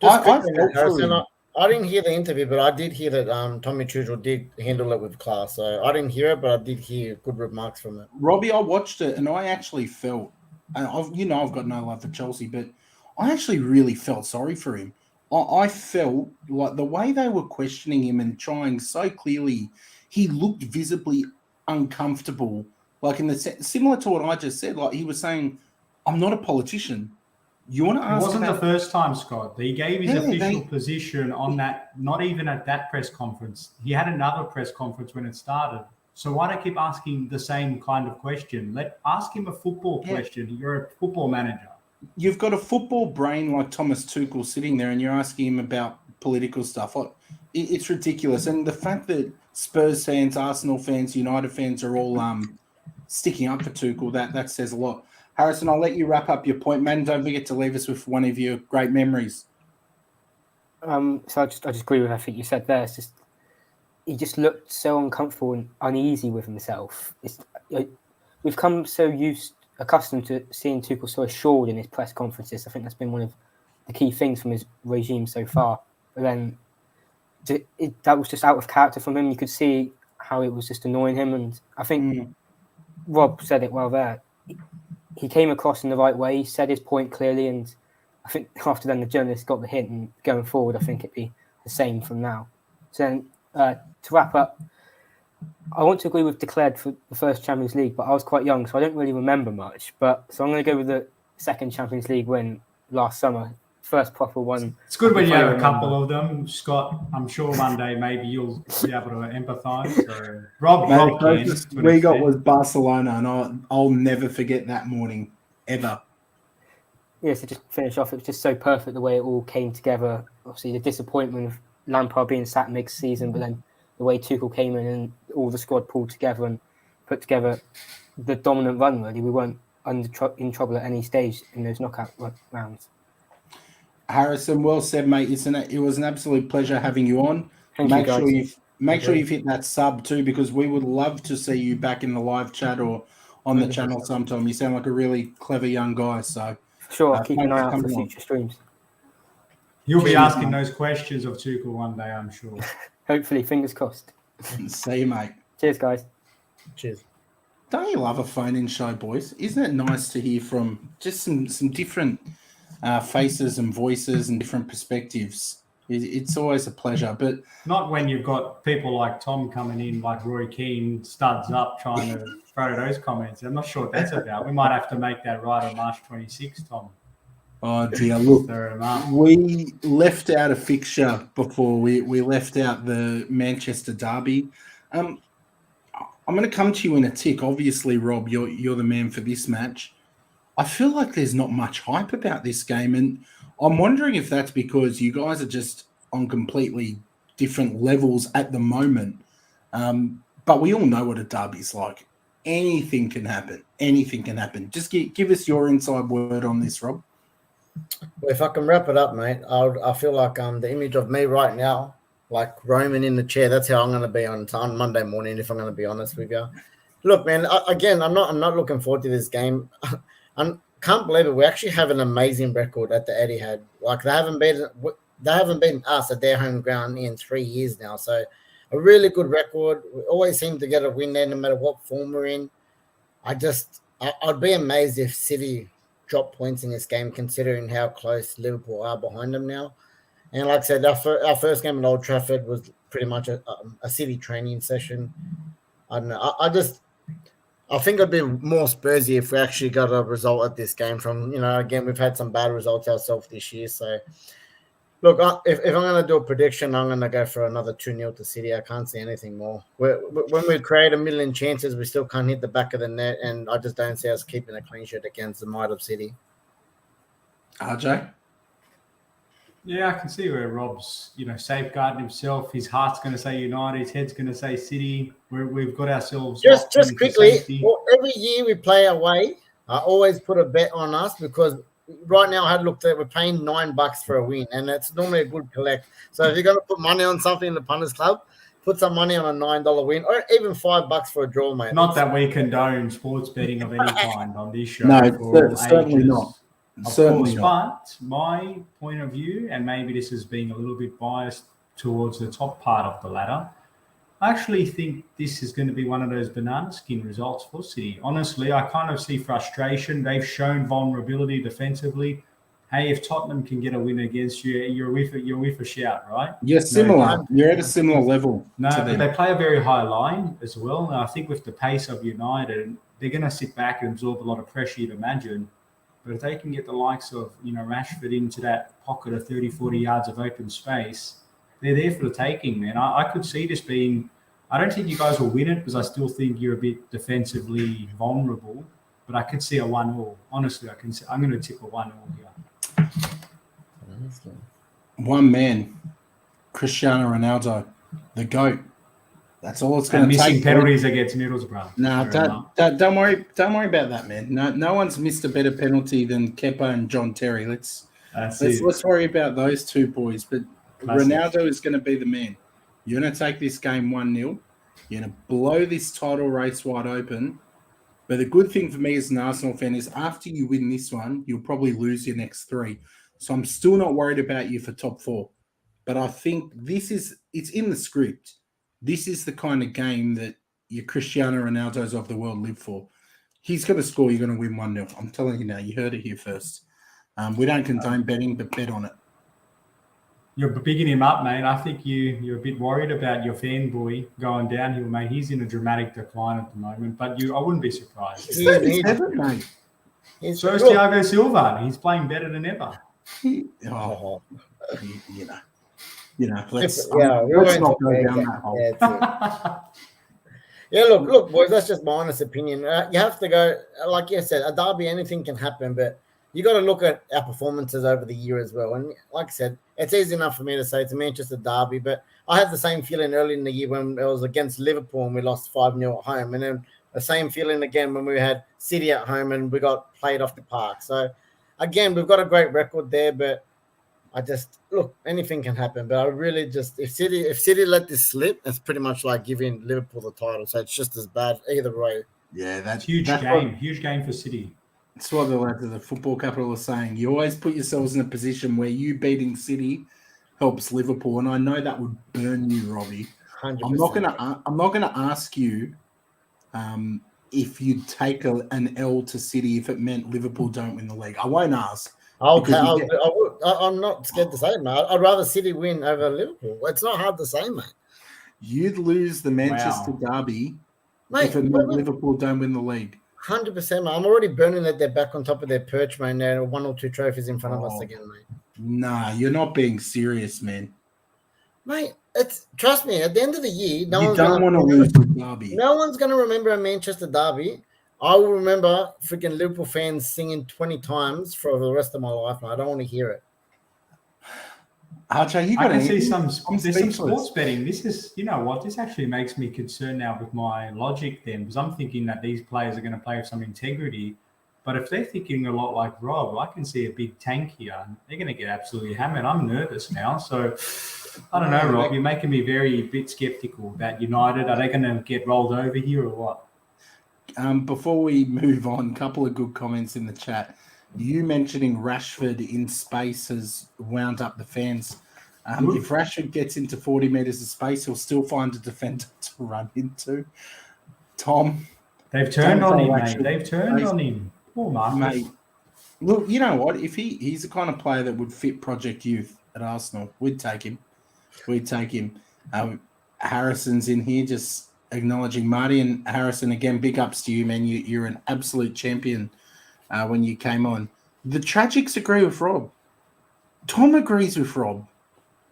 I didn't hear the interview, but I did hear that Tommy Tuchel did handle it with class. So I didn't hear it, but I did hear good remarks from it. Robbie, I watched it, and I actually felt, and I've got no love for Chelsea, but I actually really felt sorry for him. I felt like the way they were questioning him and trying so clearly, he looked visibly uncomfortable, like similar to what I just said. Like he was saying, "I'm not a politician." You want to ask? It wasn't the first time, Scott. He gave his official position on that. Not even at that press conference. He had another press conference when it started. So why do I keep asking the same kind of question? Ask him a football question. You're a football manager. You've got a football brain like Thomas Tuchel sitting there, and you're asking him about political stuff. It's ridiculous. And the fact that Spurs fans, Arsenal fans, United fans are all sticking up for Tuchel, that says a lot. Harrison, I'll let you wrap up your point, man. Don't forget to leave us with one of your great memories. So I just agree with everything you said there. It's just he just looked so uncomfortable and uneasy with himself. We've come so accustomed to seeing Tuchel so assured in his press conferences. I think that's been one of the key things from his regime so far. But then that was just out of character from him. You could see how it was just annoying him. And I think Rob said it well there. He came across in the right way. He said his point clearly. And I think after then the journalists got the hint. And going forward, I think it'd be the same from now. So then to wrap up, I want to agree with Declared for the first Champions League, but I was quite young, so I don't really remember much. So I'm going to go with the second Champions League win last summer, first proper one. It's good when you have a Remember. couple of them, Scott. I'm sure one day maybe you'll be able to empathise. So Rob Mate, the can. closest we got was Barcelona, and I'll never forget that morning, ever. Yeah, so just finish off, it was just so perfect the way it all came together. Obviously, the disappointment of Lampard being sacked mid-season, but then the way Tuchel came in and all the squad pulled together and put together the dominant run, really. We weren't in trouble at any stage in those knockout rounds. Harrison, well said, mate. It was an absolute pleasure having you on. Make sure you've hit that sub too, because we would love to see you back in the live chat or on the channel sometime. You sound like a really clever young guy. So sure, I'll keep an eye out for future streams. You'll be asking those questions of Tuchel one day, I'm sure. Hopefully, fingers crossed. See you, mate. Cheers, guys. Cheers. Don't you love a phone-in show, boys? Isn't it nice to hear from just some different faces and voices and different perspectives? It's always a pleasure, but not when you've got people like Tom coming in, like Roy Keane, studs up, trying to throw those comments. I'm not sure what that's about. We might have to make that right on March 26th, Tom. Oh dear, look, we left out a fixture before we left out the Manchester derby. I'm going to come to you in a tick. Obviously, Rob, you're the man for this match. I feel like there's not much hype about this game, and I'm wondering if that's because you guys are just on completely different levels at the moment. But we all know what a derby's like. Anything can happen. Anything can happen. Just give us your inside word on this, Rob. Well, if I can wrap it up, mate, I feel like the image of me right now, like Roman in the chair, that's how I'm going to be on Monday morning, if I'm going to be honest with you. Look, man, I'm not looking forward to this game. I can't believe it. We actually have an amazing record at the Etihad. Like they haven't beaten us at their home ground in 3 years now. So a really good record. We always seem to get a win there, no matter what form we're in. I'd be amazed if City drop points in this game, considering how close Liverpool are behind them now. And like I said, our first game at Old Trafford was pretty much a City training session. I don't know. I think it'd be more Spursy if we actually got a result at this game. From again, we've had some bad results ourselves this year. So, look, if I'm going to do a prediction, I'm going to go for another 2-0 to City. I can't see anything more. When we create a million chances, we still can't hit the back of the net, and I just don't see us keeping a clean sheet against the might of City. RJ? Yeah, I can see where Rob's, safeguarding himself. His heart's going to say United. His head's going to say City. We've got ourselves. Just quickly, every year we play away, I always put a bet on us because right now I had looked at we're paying $9 for a win, and it's normally a good collect. So if you're going to put money on something in the punters club, put some money on a $9 win, or even $5 for a draw, mate. Not that we condone sports betting of any kind on this show. No, certainly not. Of course, but my point of view, and maybe this is being a little bit biased towards the top part of the ladder, I actually think this is going to be one of those banana skin results for City. Honestly, I kind of see frustration. They've shown vulnerability defensively. Hey, if Tottenham can get a win against you, you're with a shout, right? You're similar. You're at a similar level. No, but they play a very high line as well. And I think with the pace of United, they're going to sit back and absorb a lot of pressure, you'd imagine. But if they can get the likes of, Rashford into that pocket of 30, 40 yards of open space, they're there for the taking, man. I could see this being – I don't think you guys will win it because I still think you're a bit defensively vulnerable, but I could see a 1-1. Honestly, I'm going to tip a 1-1 here. One man, Cristiano Ronaldo, the GOAT. That's all it's going to take. Missing penalties against Middlesbrough. No, don't worry about that, man. No one's missed a better penalty than Kepa and John Terry. Let's worry about those two boys. But Ronaldo is going to be the man. You're going to take this game 1-0. You're going to blow this title race wide open. But the good thing for me as an Arsenal fan is after you win this one, you'll probably lose your next 3. So I'm still not worried about you for top 4. But I think it's in the script. This is the kind of game that your Cristiano Ronaldo's of the world live for. He's going to score. You're going to win 1-0. I'm telling you now. You heard it here first. We don't condone betting, but bet on it. You're bigging him up, mate. I think you're a bit worried about your fanboy going downhill, mate. He's in a dramatic decline at the moment, but I wouldn't be surprised. He's mate. So is Thiago Silva. He's playing better than ever. You know. Let's we not won't go talk about down it. that hole. Yeah, that's it. Yeah, look, boys, that's just my honest opinion. You have to go, like you said, a derby, anything can happen, but you got to look at our performances over the year as well. And like I said, it's easy enough for me to say it's a Manchester derby, but I had the same feeling early in the year when it was against Liverpool and we lost 5-0 at home. And then the same feeling again when we had City at home and we got played off the park. So, again, we've got a great record there, but I just look, anything can happen, but I really just if City let this slip, it's pretty much like giving Liverpool the title. So it's just as bad either way. Yeah, that's huge game for City. That's what the lads of the football capital are saying. You always put yourselves in a position where you beating City helps Liverpool, and I know that would burn you, Robbie. 100%. I'm not gonna ask you if you'd take an L to City if it meant Liverpool don't win the league. I won't ask. Okay, I'm not scared to say it, mate. I'd rather City win over Liverpool. It's not hard to say, mate. You'd lose the Manchester derby if it meant Liverpool don't win the league. 100%, mate. I'm already burning that they're back on top of their perch, mate. Now 1 or 2 trophies in front of us again, mate. Nah, you're not being serious, man. Mate, trust me. At the end of the year, you don't want to lose the derby. No one's going to remember a Manchester derby. I will remember freaking Liverpool fans singing 20 times for the rest of my life, and I don't want to hear it. Archer, I can see some sports betting. This is, you know what, this actually makes me concerned now with my logic then, because I'm thinking that these players are going to play with some integrity. But if they're thinking a lot like Rob, I can see a big tank here. They're going to get absolutely hammered. I'm nervous now. So I don't know, Rob. You're making me a bit skeptical that United, are they going to get rolled over here or what? Before we move on, a couple of good comments in the chat. You mentioning Rashford in space has wound up the fans. If Rashford gets into 40 metres of space, he'll still find a defender to run into. Tom. They've turned on him, mate. They've turned on him. Poor Marcus. Mate, look, you know what? If he's the kind of player that would fit Project Youth at Arsenal, we'd take him. Harrison's in here just acknowledging Marty, and Harrison, again, big ups to you, man. You're an absolute champion when you came on. The Tragics agree with Rob. Tom agrees with Rob.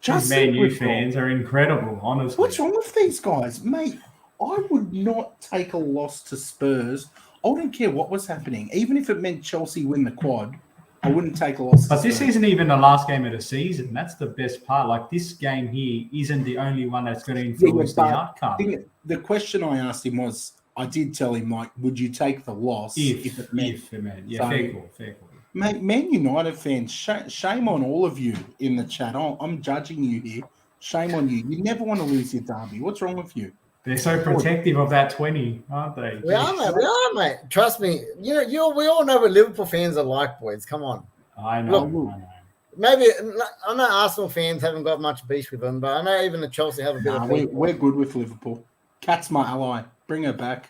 These Man U fans are incredible, honestly. What's wrong with these guys? Mate, I would not take a loss to Spurs. I wouldn't care what was happening. Even if it meant Chelsea win the quad, I wouldn't take a loss. But this isn't even the last game of the season. That's the best part. Like, this game here isn't the only one that's going to influence the outcome. The question I asked him was, I did tell him, like, would you take the loss if it meant? Yeah, fair call. Mate, Man United fans, shame on all of you in the chat. I'm judging you here. Shame on you. You never want to lose your derby. What's wrong with you? They're so protective of that 20, aren't they? We are, mate. Trust me. We all know what Liverpool fans are like, boys. Come on. I know. Look, maybe I know Arsenal fans haven't got much beef with them, but I know even the Chelsea have a bit of beef. We're good with Liverpool. Cat's my ally. Bring her back.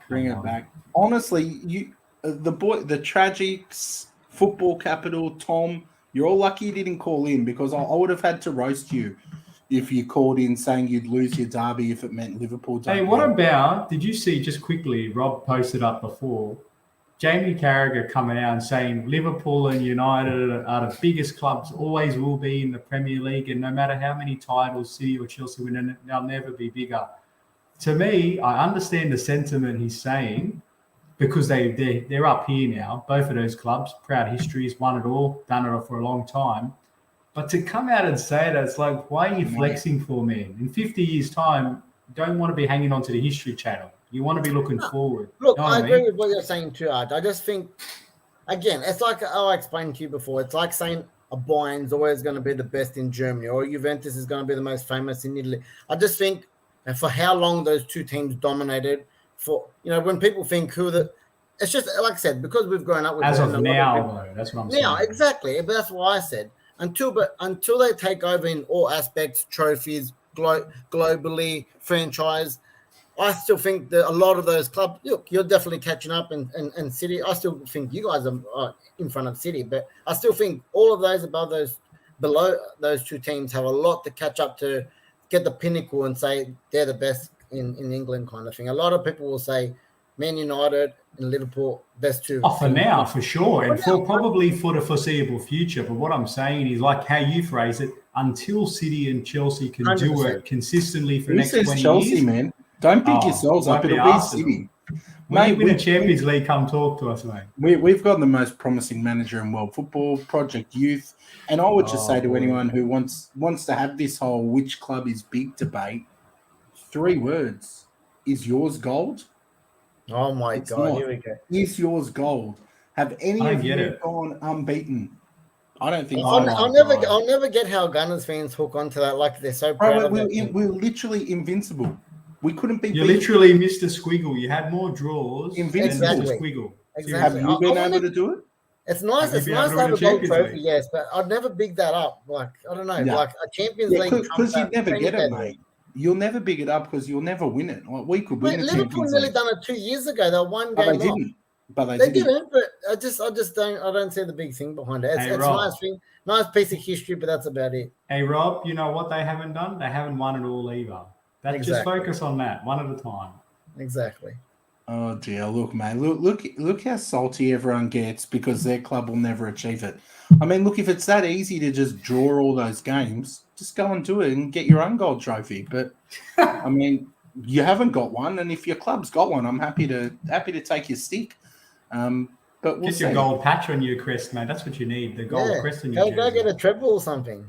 Bring her back. Honestly, the Tragics, football capital, Tom, you're all lucky you didn't call in, because I would have had to roast you if you called in saying you'd lose your derby if it meant Liverpool. Hey, what about, did you see just quickly, Rob posted up before, Jamie Carragher coming out and saying Liverpool and United are the biggest clubs, always will be in the Premier League, and no matter how many titles City or Chelsea win, they'll never be bigger. To me, I understand the sentiment he's saying, because they're up here now, both of those clubs, proud histories, won it all, done it for a long time. But to come out and say that, it's like, why are you flexing for, man? In 50 years' time, you don't want to be hanging on to the History Channel. You want to be looking forward. Look, I agree with what you're saying too, Art. I just think, again, it's like I explained to you before. It's like saying a Bayern's always going to be the best in Germany, or Juventus is going to be the most famous in Italy. I just think, and for how long those two teams dominated, when people think it's just like I said, because we've grown up with as of now, that's what I'm saying. Now, exactly, but that's why I said until they take over in all aspects, trophies, globally, franchise. I still think that a lot of those clubs, look, you're definitely catching up, and City. I still think you guys are in front of City, but I still think all of those below those two teams have a lot to catch up to get the pinnacle and say they're the best in England, kind of thing. A lot of people will say Man United and Liverpool, best two. Oh, for now, for sure, and probably for the foreseeable future. But what I'm saying is, like how you phrase it, until City and Chelsea can 100%. do it consistently for the Who next says 20 Chelsea, years, man? Don't pick yourselves up. won't be It'll be Arsenal. City. When you win a Champions League, come talk to us, mate. We've got the most promising manager in world football, Project Youth. And I would just say to anyone who wants to have this whole which club is big debate, 3 words. Is yours gold? Oh, my God. Here we go. Is yours gold? Have any of you gone unbeaten? I don't think so. I'll never get how Gunners fans hook onto that. Like, they're so proud of it. We're literally invincible. We couldn't be. You literally missed a squiggle. You had more draws than Mr. Squiggle. Exactly. Have you been able to do it? It's nice. It's nice to have a gold trophy, yes, but I'd never big that up. Like, I don't know, like a Champions League. Because you'd never get it, mate. You'll never big it up because you'll never win it. Like, we could win. Liverpool nearly done it 2 years ago. They were one game off. didn't. But they didn't. But I don't see the big thing behind it. It's a nice thing, nice piece of history, but that's about it. Hey Rob, you know what they haven't done? They haven't won it all either. Just focus on that one at a time. Exactly. Oh dear, look, mate, look how salty everyone gets because their club will never achieve it. I mean, look, if it's that easy to just draw all those games, just go and do it and get your own gold trophy. But I mean, you haven't got one, and if your club's got one, I'm happy to take your stick. But we'll get your gold patch on your crest, mate. That's what you need. The gold crest on your go get a treble or something.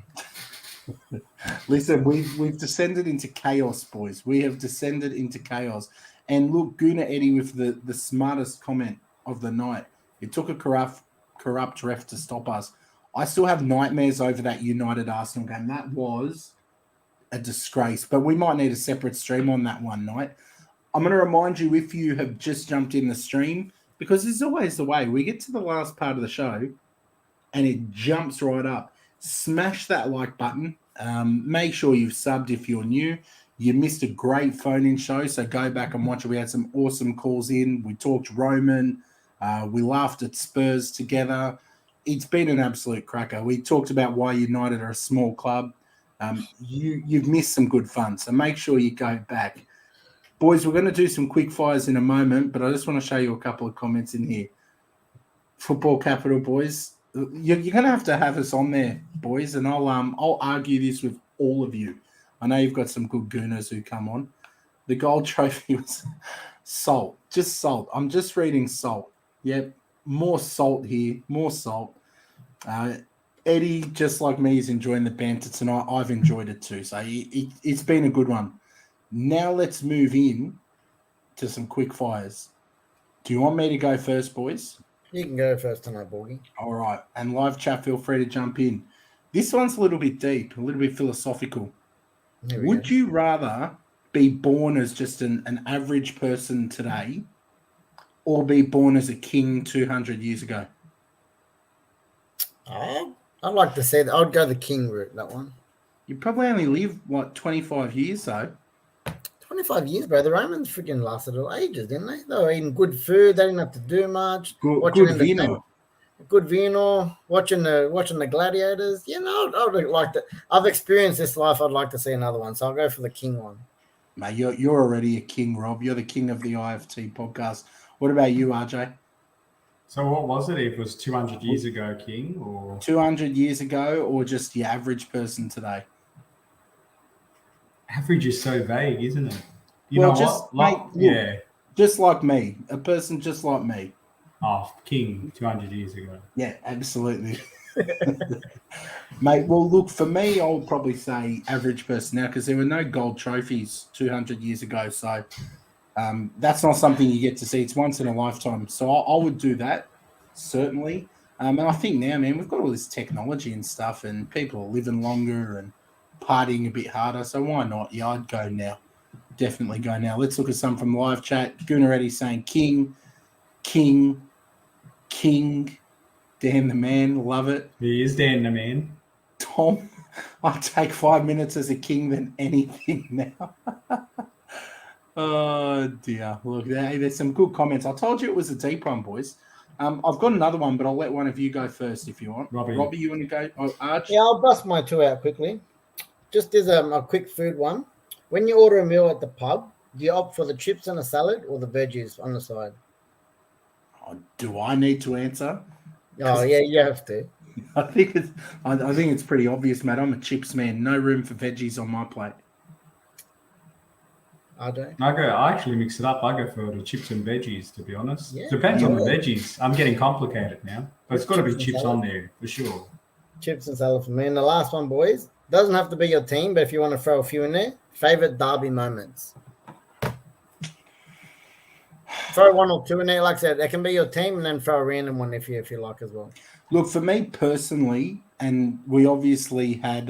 Listen, we've descended into chaos, boys. We have descended into chaos. And look, Guna Eddie with the smartest comment of the night. It took a corrupt ref to stop us. I still have nightmares over that United Arsenal game. That was a disgrace. But we might need a separate stream on that one night. I'm going to remind you, if you have just jumped in the stream, because this is always the way. We get to the last part of the show and it jumps right up. Smash that like button. Make sure you've subbed if you're new. You missed a great phone-in show, so go back and watch it. We had some awesome calls in. We talked Roman. We laughed at Spurs together. It's been an absolute cracker. We talked about why United are a small club. You've missed some good fun, so make sure you go back. Boys, we're going to do some quick fires in a moment, but I just want to show you a couple of comments in here. Football Capital, boys. You're going to have us on there, boys, and I'll argue this with all of you. I know you've got some good gooners who come on. The gold trophy was salt, just salt. I'm just reading salt. Yep, more salt here, more salt. Eddie, just like me, is enjoying the banter tonight. I've enjoyed it too, so it's been a good one. Now let's move in to some quick fires. Do you want me to go first, boys? You can go first tonight, Borgie. All right, and live chat, feel free to jump in. This one's a little bit deep, a little bit philosophical. Would you rather be born as just an average person today or be born as a king 200 years ago? I'd like to say that I'd go the king route, that one. You probably only live, 25 years, though? 25 years, bro. The Romans freaking lasted ages, didn't they? They were eating good food. They didn't have to do much. Good vino. Good vino, watching the gladiators. You know, I'd like to. I've experienced this life. I'd like to see another one, so I'll go for the king one. Mate, you're already a king, Rob. You're the king of the IFT podcast. What about you, RJ? So what was it? It was 200 years ago, king, or 200 years ago, or just the average person today? Average is so vague, isn't it? You well, know just what? mate, just like me, a person just like me. Oh, king 200 years ago. Yeah, absolutely. Mate, well, look, for me, I'll probably say average person now because there were no gold trophies 200 years ago. So that's not something you get to see. It's once in a lifetime. So I would do that, certainly. And I think now, man, we've got all this technology and stuff and people are living longer and partying a bit harder. So why not? Yeah, I'd go now. Definitely go now. Let's look at some from live chat. Gunaretti saying king. Dan the man, love it. He is Dan the man. Tom, I'll take 5 minutes as a king than anything now. Oh, dear. Look, there's some good comments. I told you it was a deep one, boys. I've got another one, but I'll let one of you go first if you want. Robbie, you want to go? Oh, Arch? Yeah, I'll bust my two out quickly. Just as a quick food one. When you order a meal at the pub, Do you opt for the chips and a salad or the veggies on the side? Oh, do I need to answer? Oh yeah, you have to. I think it's pretty obvious, Matt. I'm a chips man. No room for veggies on my plate. I actually mix it up. I go for the chips and veggies, to be honest. Yeah, Depends on the veggies. I'm getting complicated now. But it's got to be chips salad on there, for sure. Chips and salad for me. And the last one, boys, doesn't have to be your team, but if you want to throw a few in there, favorite derby moments. Throw one or two in there. Like I said, that can be your team, and then throw a random one if you like as well. Look, for me personally, and we obviously had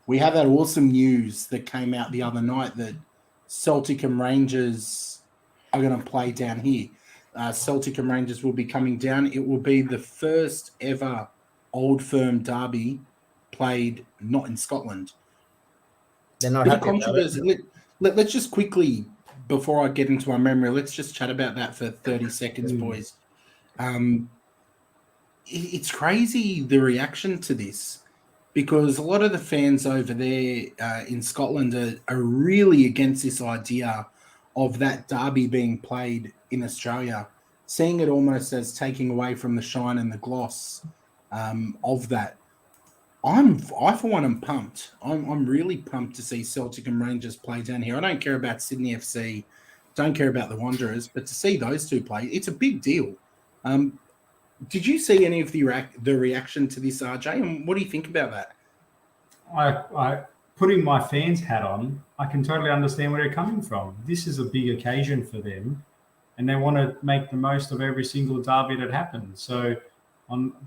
we had that awesome news that came out the other night that Celtic and Rangers are going to play down here. Celtic and Rangers will be coming down. It will be the first ever Old Firm derby played not in Scotland. They're not happy about it. Let's just quickly, before I get into my memory, let's just chat about that for 30 seconds, boys. It's crazy, the reaction to this, because a lot of the fans over there in Scotland are really against this idea of that derby being played in Australia, seeing it almost as taking away from the shine and the gloss of that. I for one am pumped. I'm really pumped to see Celtic and Rangers play down here. I don't care about Sydney FC, don't care about the Wanderers, but to see those two play, it's a big deal. Did you see any of the reaction to this, RJ? And what do you think about that? I putting my fans hat on, I can totally understand where they're coming from. This is a big occasion for them, and they want to make the most of every single derby that happens. So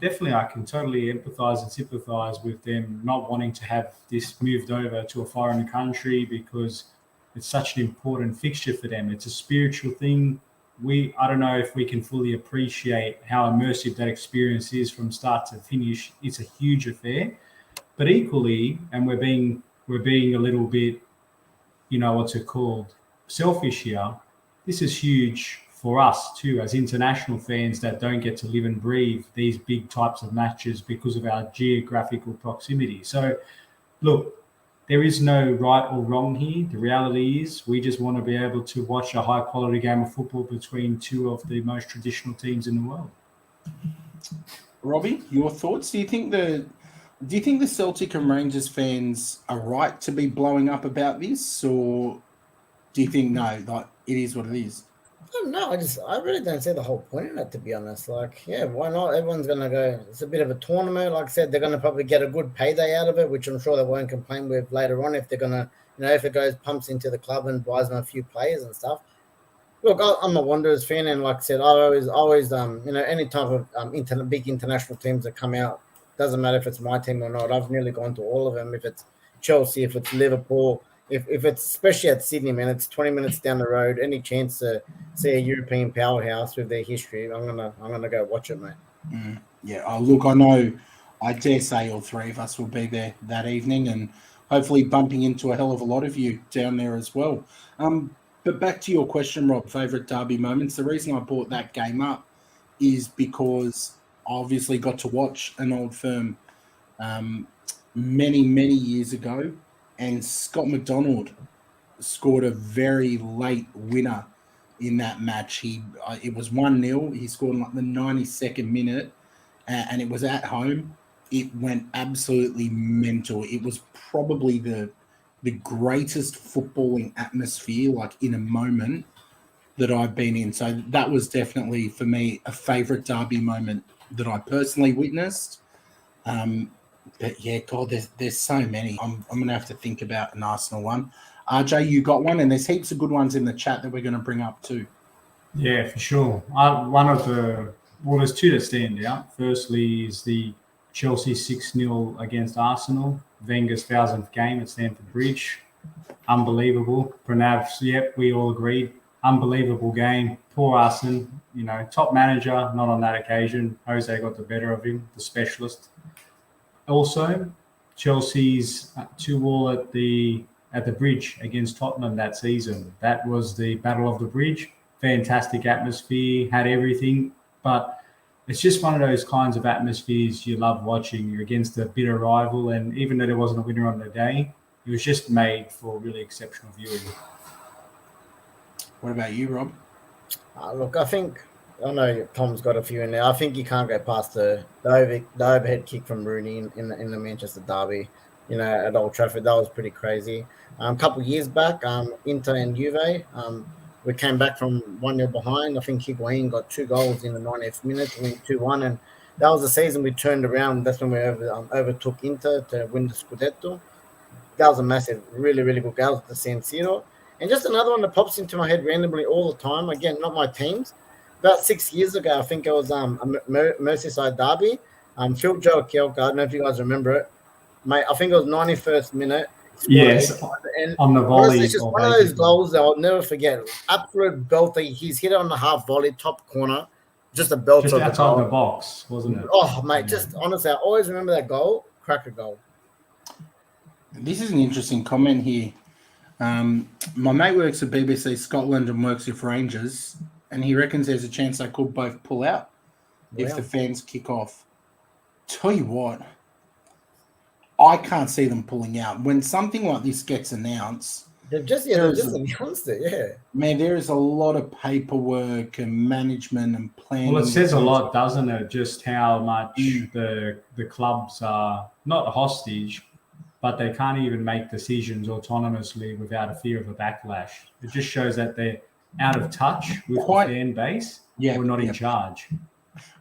definitely I can totally empathise and sympathise with them not wanting to have this moved over to a foreign country because it's such an important fixture for them. It's a spiritual thing. I don't know if we can fully appreciate how immersive that experience is from start to finish. It's a huge affair, but equally, and we're being a little bit, what's it called, selfish here. This is huge for us too, as international fans that don't get to live and breathe these big types of matches because of our geographical proximity. So, look, there is no right or wrong here. The reality is we just want to be able to watch a high-quality game of football between two of the most traditional teams in the world. Robbie, your thoughts? Do you think the Celtic and Rangers fans are right to be blowing up about this, or do you think no, like it is what it is? No, I really don't see the whole point in it, to be honest. Like, yeah, why not? Everyone's going to go. It's a bit of a tournament. Like I said, they're going to probably get a good payday out of it, which I'm sure they won't complain with later on if they're going to, if it goes pumps into the club and buys them a few players and stuff. Look, I'm a Wanderers fan, and like I said, I always any type of big international teams that come out, doesn't matter if it's my team or not. I've nearly gone to all of them. If it's Chelsea, if it's Liverpool, if it's especially at Sydney, man, it's 20 minutes down the road. Any chance to see a European powerhouse with their history, I'm gonna go watch it, mate. Yeah. Oh, look, I know. I dare say all three of us will be there that evening, and hopefully bumping into a hell of a lot of you down there as well. But back to your question, Rob, favourite derby moments. The reason I brought that game up is because I obviously got to watch an Old Firm many years ago, and Scott McDonald scored a very late winner in that match. It was 1-0. He scored in like the 92nd minute, and it was at home. It went absolutely mental. It was probably the greatest footballing atmosphere, like in a moment, that I've been in. So that was definitely for me a favourite derby moment that I personally witnessed. But yeah, God, there's so many. I'm going to have to think about an Arsenal one. RJ, you got one, and there's heaps of good ones in the chat that we're going to bring up too. Yeah, for sure. There's two that stand out. Firstly is the Chelsea 6-0 against Arsenal, Wenger's 1000th game at Stamford Bridge. Unbelievable. Pranav's, yep, we all agreed. Unbelievable game. Poor Arsenal, top manager, not on that occasion. Jose got the better of him, the specialist. Also, Chelsea's 2-2 at the Bridge against Tottenham that season. That was the Battle of the Bridge. Fantastic atmosphere, had everything, but it's just one of those kinds of atmospheres you love watching. You're against a bitter rival, and even though there wasn't a winner on the day, it was just made for really exceptional viewing. What about you, Rob? Look, I know Tom's got a few in there. I think you can't go past the overhead kick from Rooney in the Manchester derby, at Old Trafford. That was pretty crazy. A couple of years back, Inter and Juve, we came back from 1-0 behind. I think Higuain got 2 goals in the 90th minute, went 2-1, and that was the season we turned around. That's when we overtook Inter to win the Scudetto. That was a massive, really, really good goal at the San Siro. And just another one that pops into my head randomly all the time. Again, not my teams. About 6 years ago, I think it was a Merseyside derby. Phil Joe Kielka, I don't know if you guys remember it. Mate, I think it was 91st minute. Yes, and on the volley. Honestly, it's just one of those goals that I'll never forget. Absolute belter. He's hit it on the half volley, top corner. Just a belter. Just outside the box, wasn't it? Oh, mate, just honestly, I always remember that goal. Cracker goal. This is an interesting comment here. My mate works at BBC Scotland and works with Rangers, and he reckons there's a chance they could both pull out if the fans kick off. Tell you what, I can't see them pulling out. When something like this gets announced, they've just announced it, yeah. Man, there is a lot of paperwork and management and planning. Well, it says a lot, doesn't it? Just how much the clubs are not hostage, but they can't even make decisions autonomously without a fear of a backlash. It just shows that they're out of touch with the fan base or not in charge.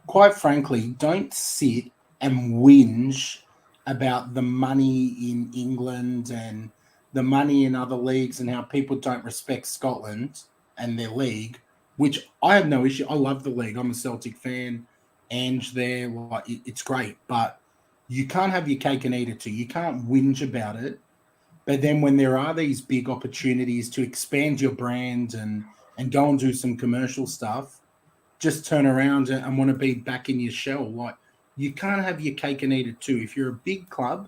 Quite frankly, don't sit and whinge about the money in England and the money in other leagues and how people don't respect Scotland and their league, which I have no issue. I love the league. I'm a Celtic fan. Ange there, it's great, but you can't have your cake and eat it too. You can't whinge about it. But then when there are these big opportunities to expand your brand and go and do some commercial stuff, just turn around and want to be back in your shell. You can't have your cake and eat it too. If you're a big club,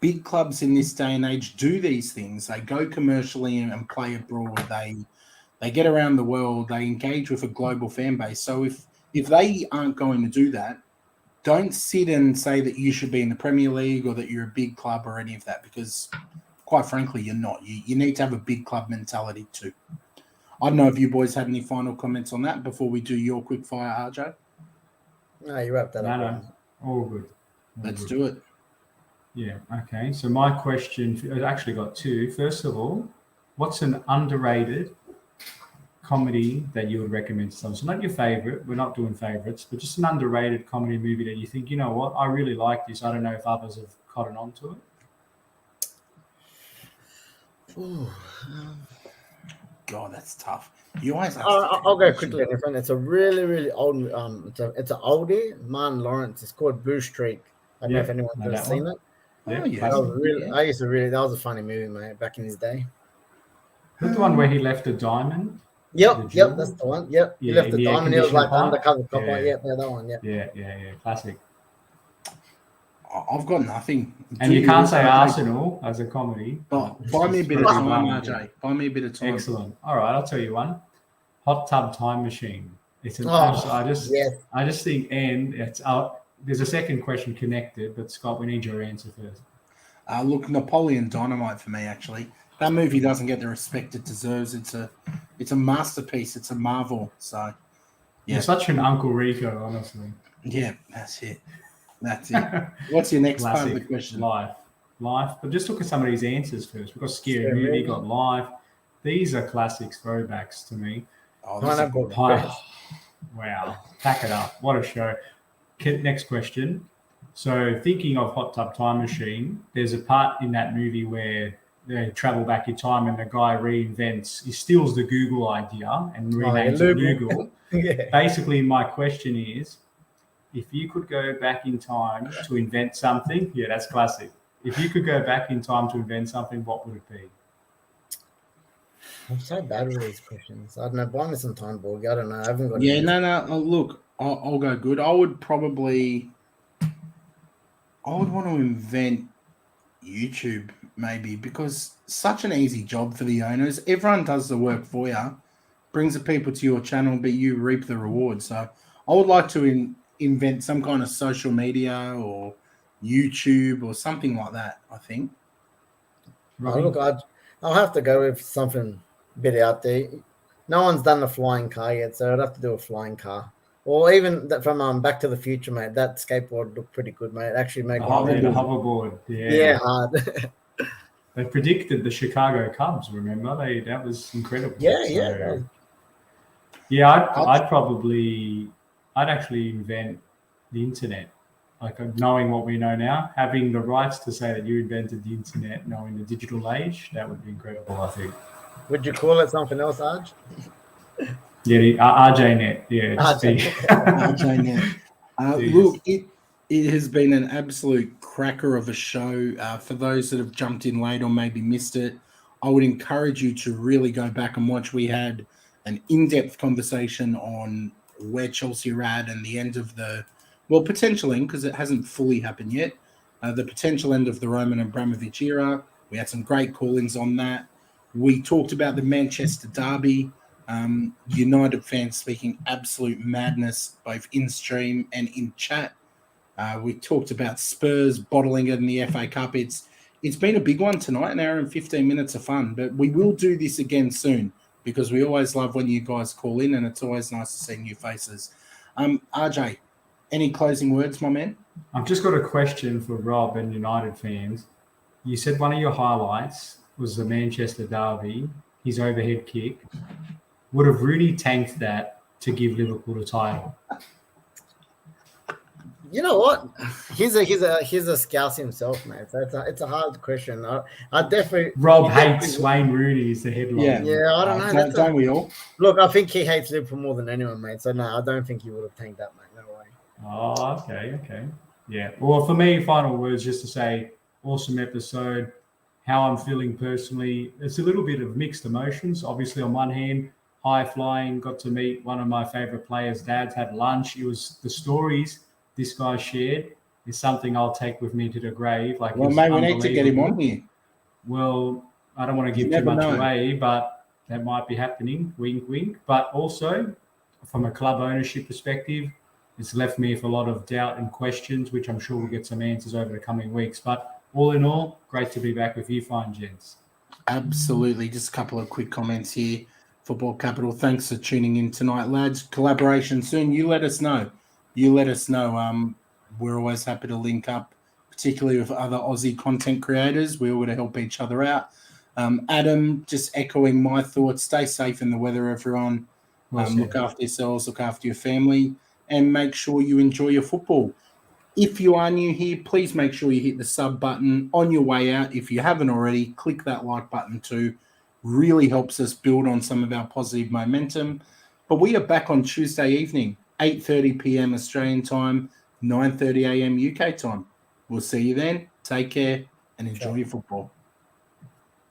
big clubs in this day and age do these things. They go commercially and play abroad. They get around the world. They engage with a global fan base. So if they aren't going to do that, don't sit and say that you should be in the Premier League or that you're a big club or any of that, because quite frankly, you're not. You need to have a big club mentality too. I don't know if you boys had any final comments on that before we do your quick fire, RJ. No, you wrapped that up. No, all good. Let's do it. Yeah, okay. So my question, I've actually got 2. First of all, what's an underrated comedy that you would recommend to someone? So not your favorite, we're not doing favorites, but just an underrated comedy movie that you think, you know what, I really like this. I don't know if others have cottoned on to it. Ooh, God, that's tough. You always have I'll go quickly. It's a really, really old. It's an oldie. Martin Lawrence. It's called Blue Streak. I don't know if anyone's ever seen it. Yeah, that was a funny movie, mate, back in his day. The one where he left a diamond. Yep, that's the one. Yep, he left the diamond. He was like undercover cop. Yeah, that one. Yeah, classic. I've got nothing. And you can't say Arsenal as a comedy. Buy me a bit of time, RJ. Buy me a bit of time. Excellent. All right, I'll tell you one. Hot Tub Time Machine. It's an I just think, and it's there's a second question connected, but Scott, we need your answer first. Look, Napoleon Dynamite for me, actually. That movie doesn't get the respect it deserves. It's a masterpiece. It's a marvel. So, yeah. You're such an Uncle Rico, honestly. Yeah, that's it. What's your next part of the question? Life. But just look at some of these answers first. We've got Scary Movie, got Life. These are classics, throwbacks to me. Wow. Pack it up. What a show. Next question. So thinking of Hot Tub Time Machine, there's a part in that movie where they travel back in time and the guy he steals the Google idea and renames it Google. Yeah. Basically, my question is, if you could go back in time to invent something, that's classic. If you could go back in time to invent something, what would it be? I'm so bad with these questions. I don't know. Buy me some time, Borg. I don't know. I haven't got. Yeah, no. Look, I'll go good. I would want to invent YouTube, maybe, because such an easy job for the owners. Everyone does the work for you, brings the people to your channel, but you reap the reward. So I would like to invent some kind of social media or YouTube or something like that, I think. Look, I'll have to go with something a bit out there. No one's done the flying car yet, so I'd have to do a flying car. Or even that from Back to the Future, mate. That skateboard looked pretty good, mate. It actually made the hoverboard. Yeah, hard. They predicted the Chicago Cubs. Remember, that was incredible. Yeah. I'd actually invent the internet. Like knowing what we know now, having the rights to say that you invented the internet, knowing the digital age, that would be incredible, I think. Would you call it something else, Arj? Yeah, RJNet. Yeah, RJNet. Look, it has been an absolute cracker of a show. For those that have jumped in late or maybe missed it, I would encourage you to really go back and watch. We had an in-depth conversation on where Chelsea are at and the end of the, well, potential end, because it hasn't fully happened yet, the potential end of the Roman Abramovich era. We had some great call-ins on that. We talked about the Manchester derby. United fans speaking absolute madness, both in stream and in chat. We talked about Spurs bottling it in the FA Cup. It's been a big one tonight, an hour and 15 minutes of fun, but we will do this again soon because we always love when you guys call in and it's always nice to see new faces. RJ, any closing words, my man? I've just got a question for Rob and United fans. You said one of your highlights was the Manchester derby, his overhead kick. Would have Rooney tanked that to give Liverpool the title? You know what? He's a scouse himself, mate. So it's a hard question. I definitely. Rob hates Wayne Rooney is the headline. Yeah, I don't know. Don't we all? Look, I think he hates Liverpool more than anyone, mate. So no, I don't think he would have tanked that, mate. No way. Oh, okay. Yeah. Well, for me, final words just to say, awesome episode. How I'm feeling personally, it's a little bit of mixed emotions. Obviously, on one hand, high flying, got to meet one of my favorite players' dads, had lunch. It was the stories this guy shared is something I'll take with me to the grave. Like, well, mate, we need to get him on here. Well, I don't want to give too much away, but that might be happening. Wink, wink. But also, from a club ownership perspective, it's left me with a lot of doubt and questions, which I'm sure we'll get some answers over the coming weeks. But all in all, great to be back with you fine gents. Absolutely. Just a couple of quick comments here. Football Capital, thanks for tuning in tonight, lads. Collaboration soon. You let us know. We're always happy to link up, particularly with other Aussie content creators. We all want to help each other out. Adam, just echoing my thoughts. Stay safe in the weather, everyone. Look after yourselves, look after your family, and make sure you enjoy your football. If you are new here, please make sure you hit the sub button on your way out. If you haven't already, click that like button too. Really helps us build on some of our positive momentum. But we are back on Tuesday evening, 8:30 p.m. Australian time, 9:30 a.m. UK time. We'll see you then. Take care and enjoy your football.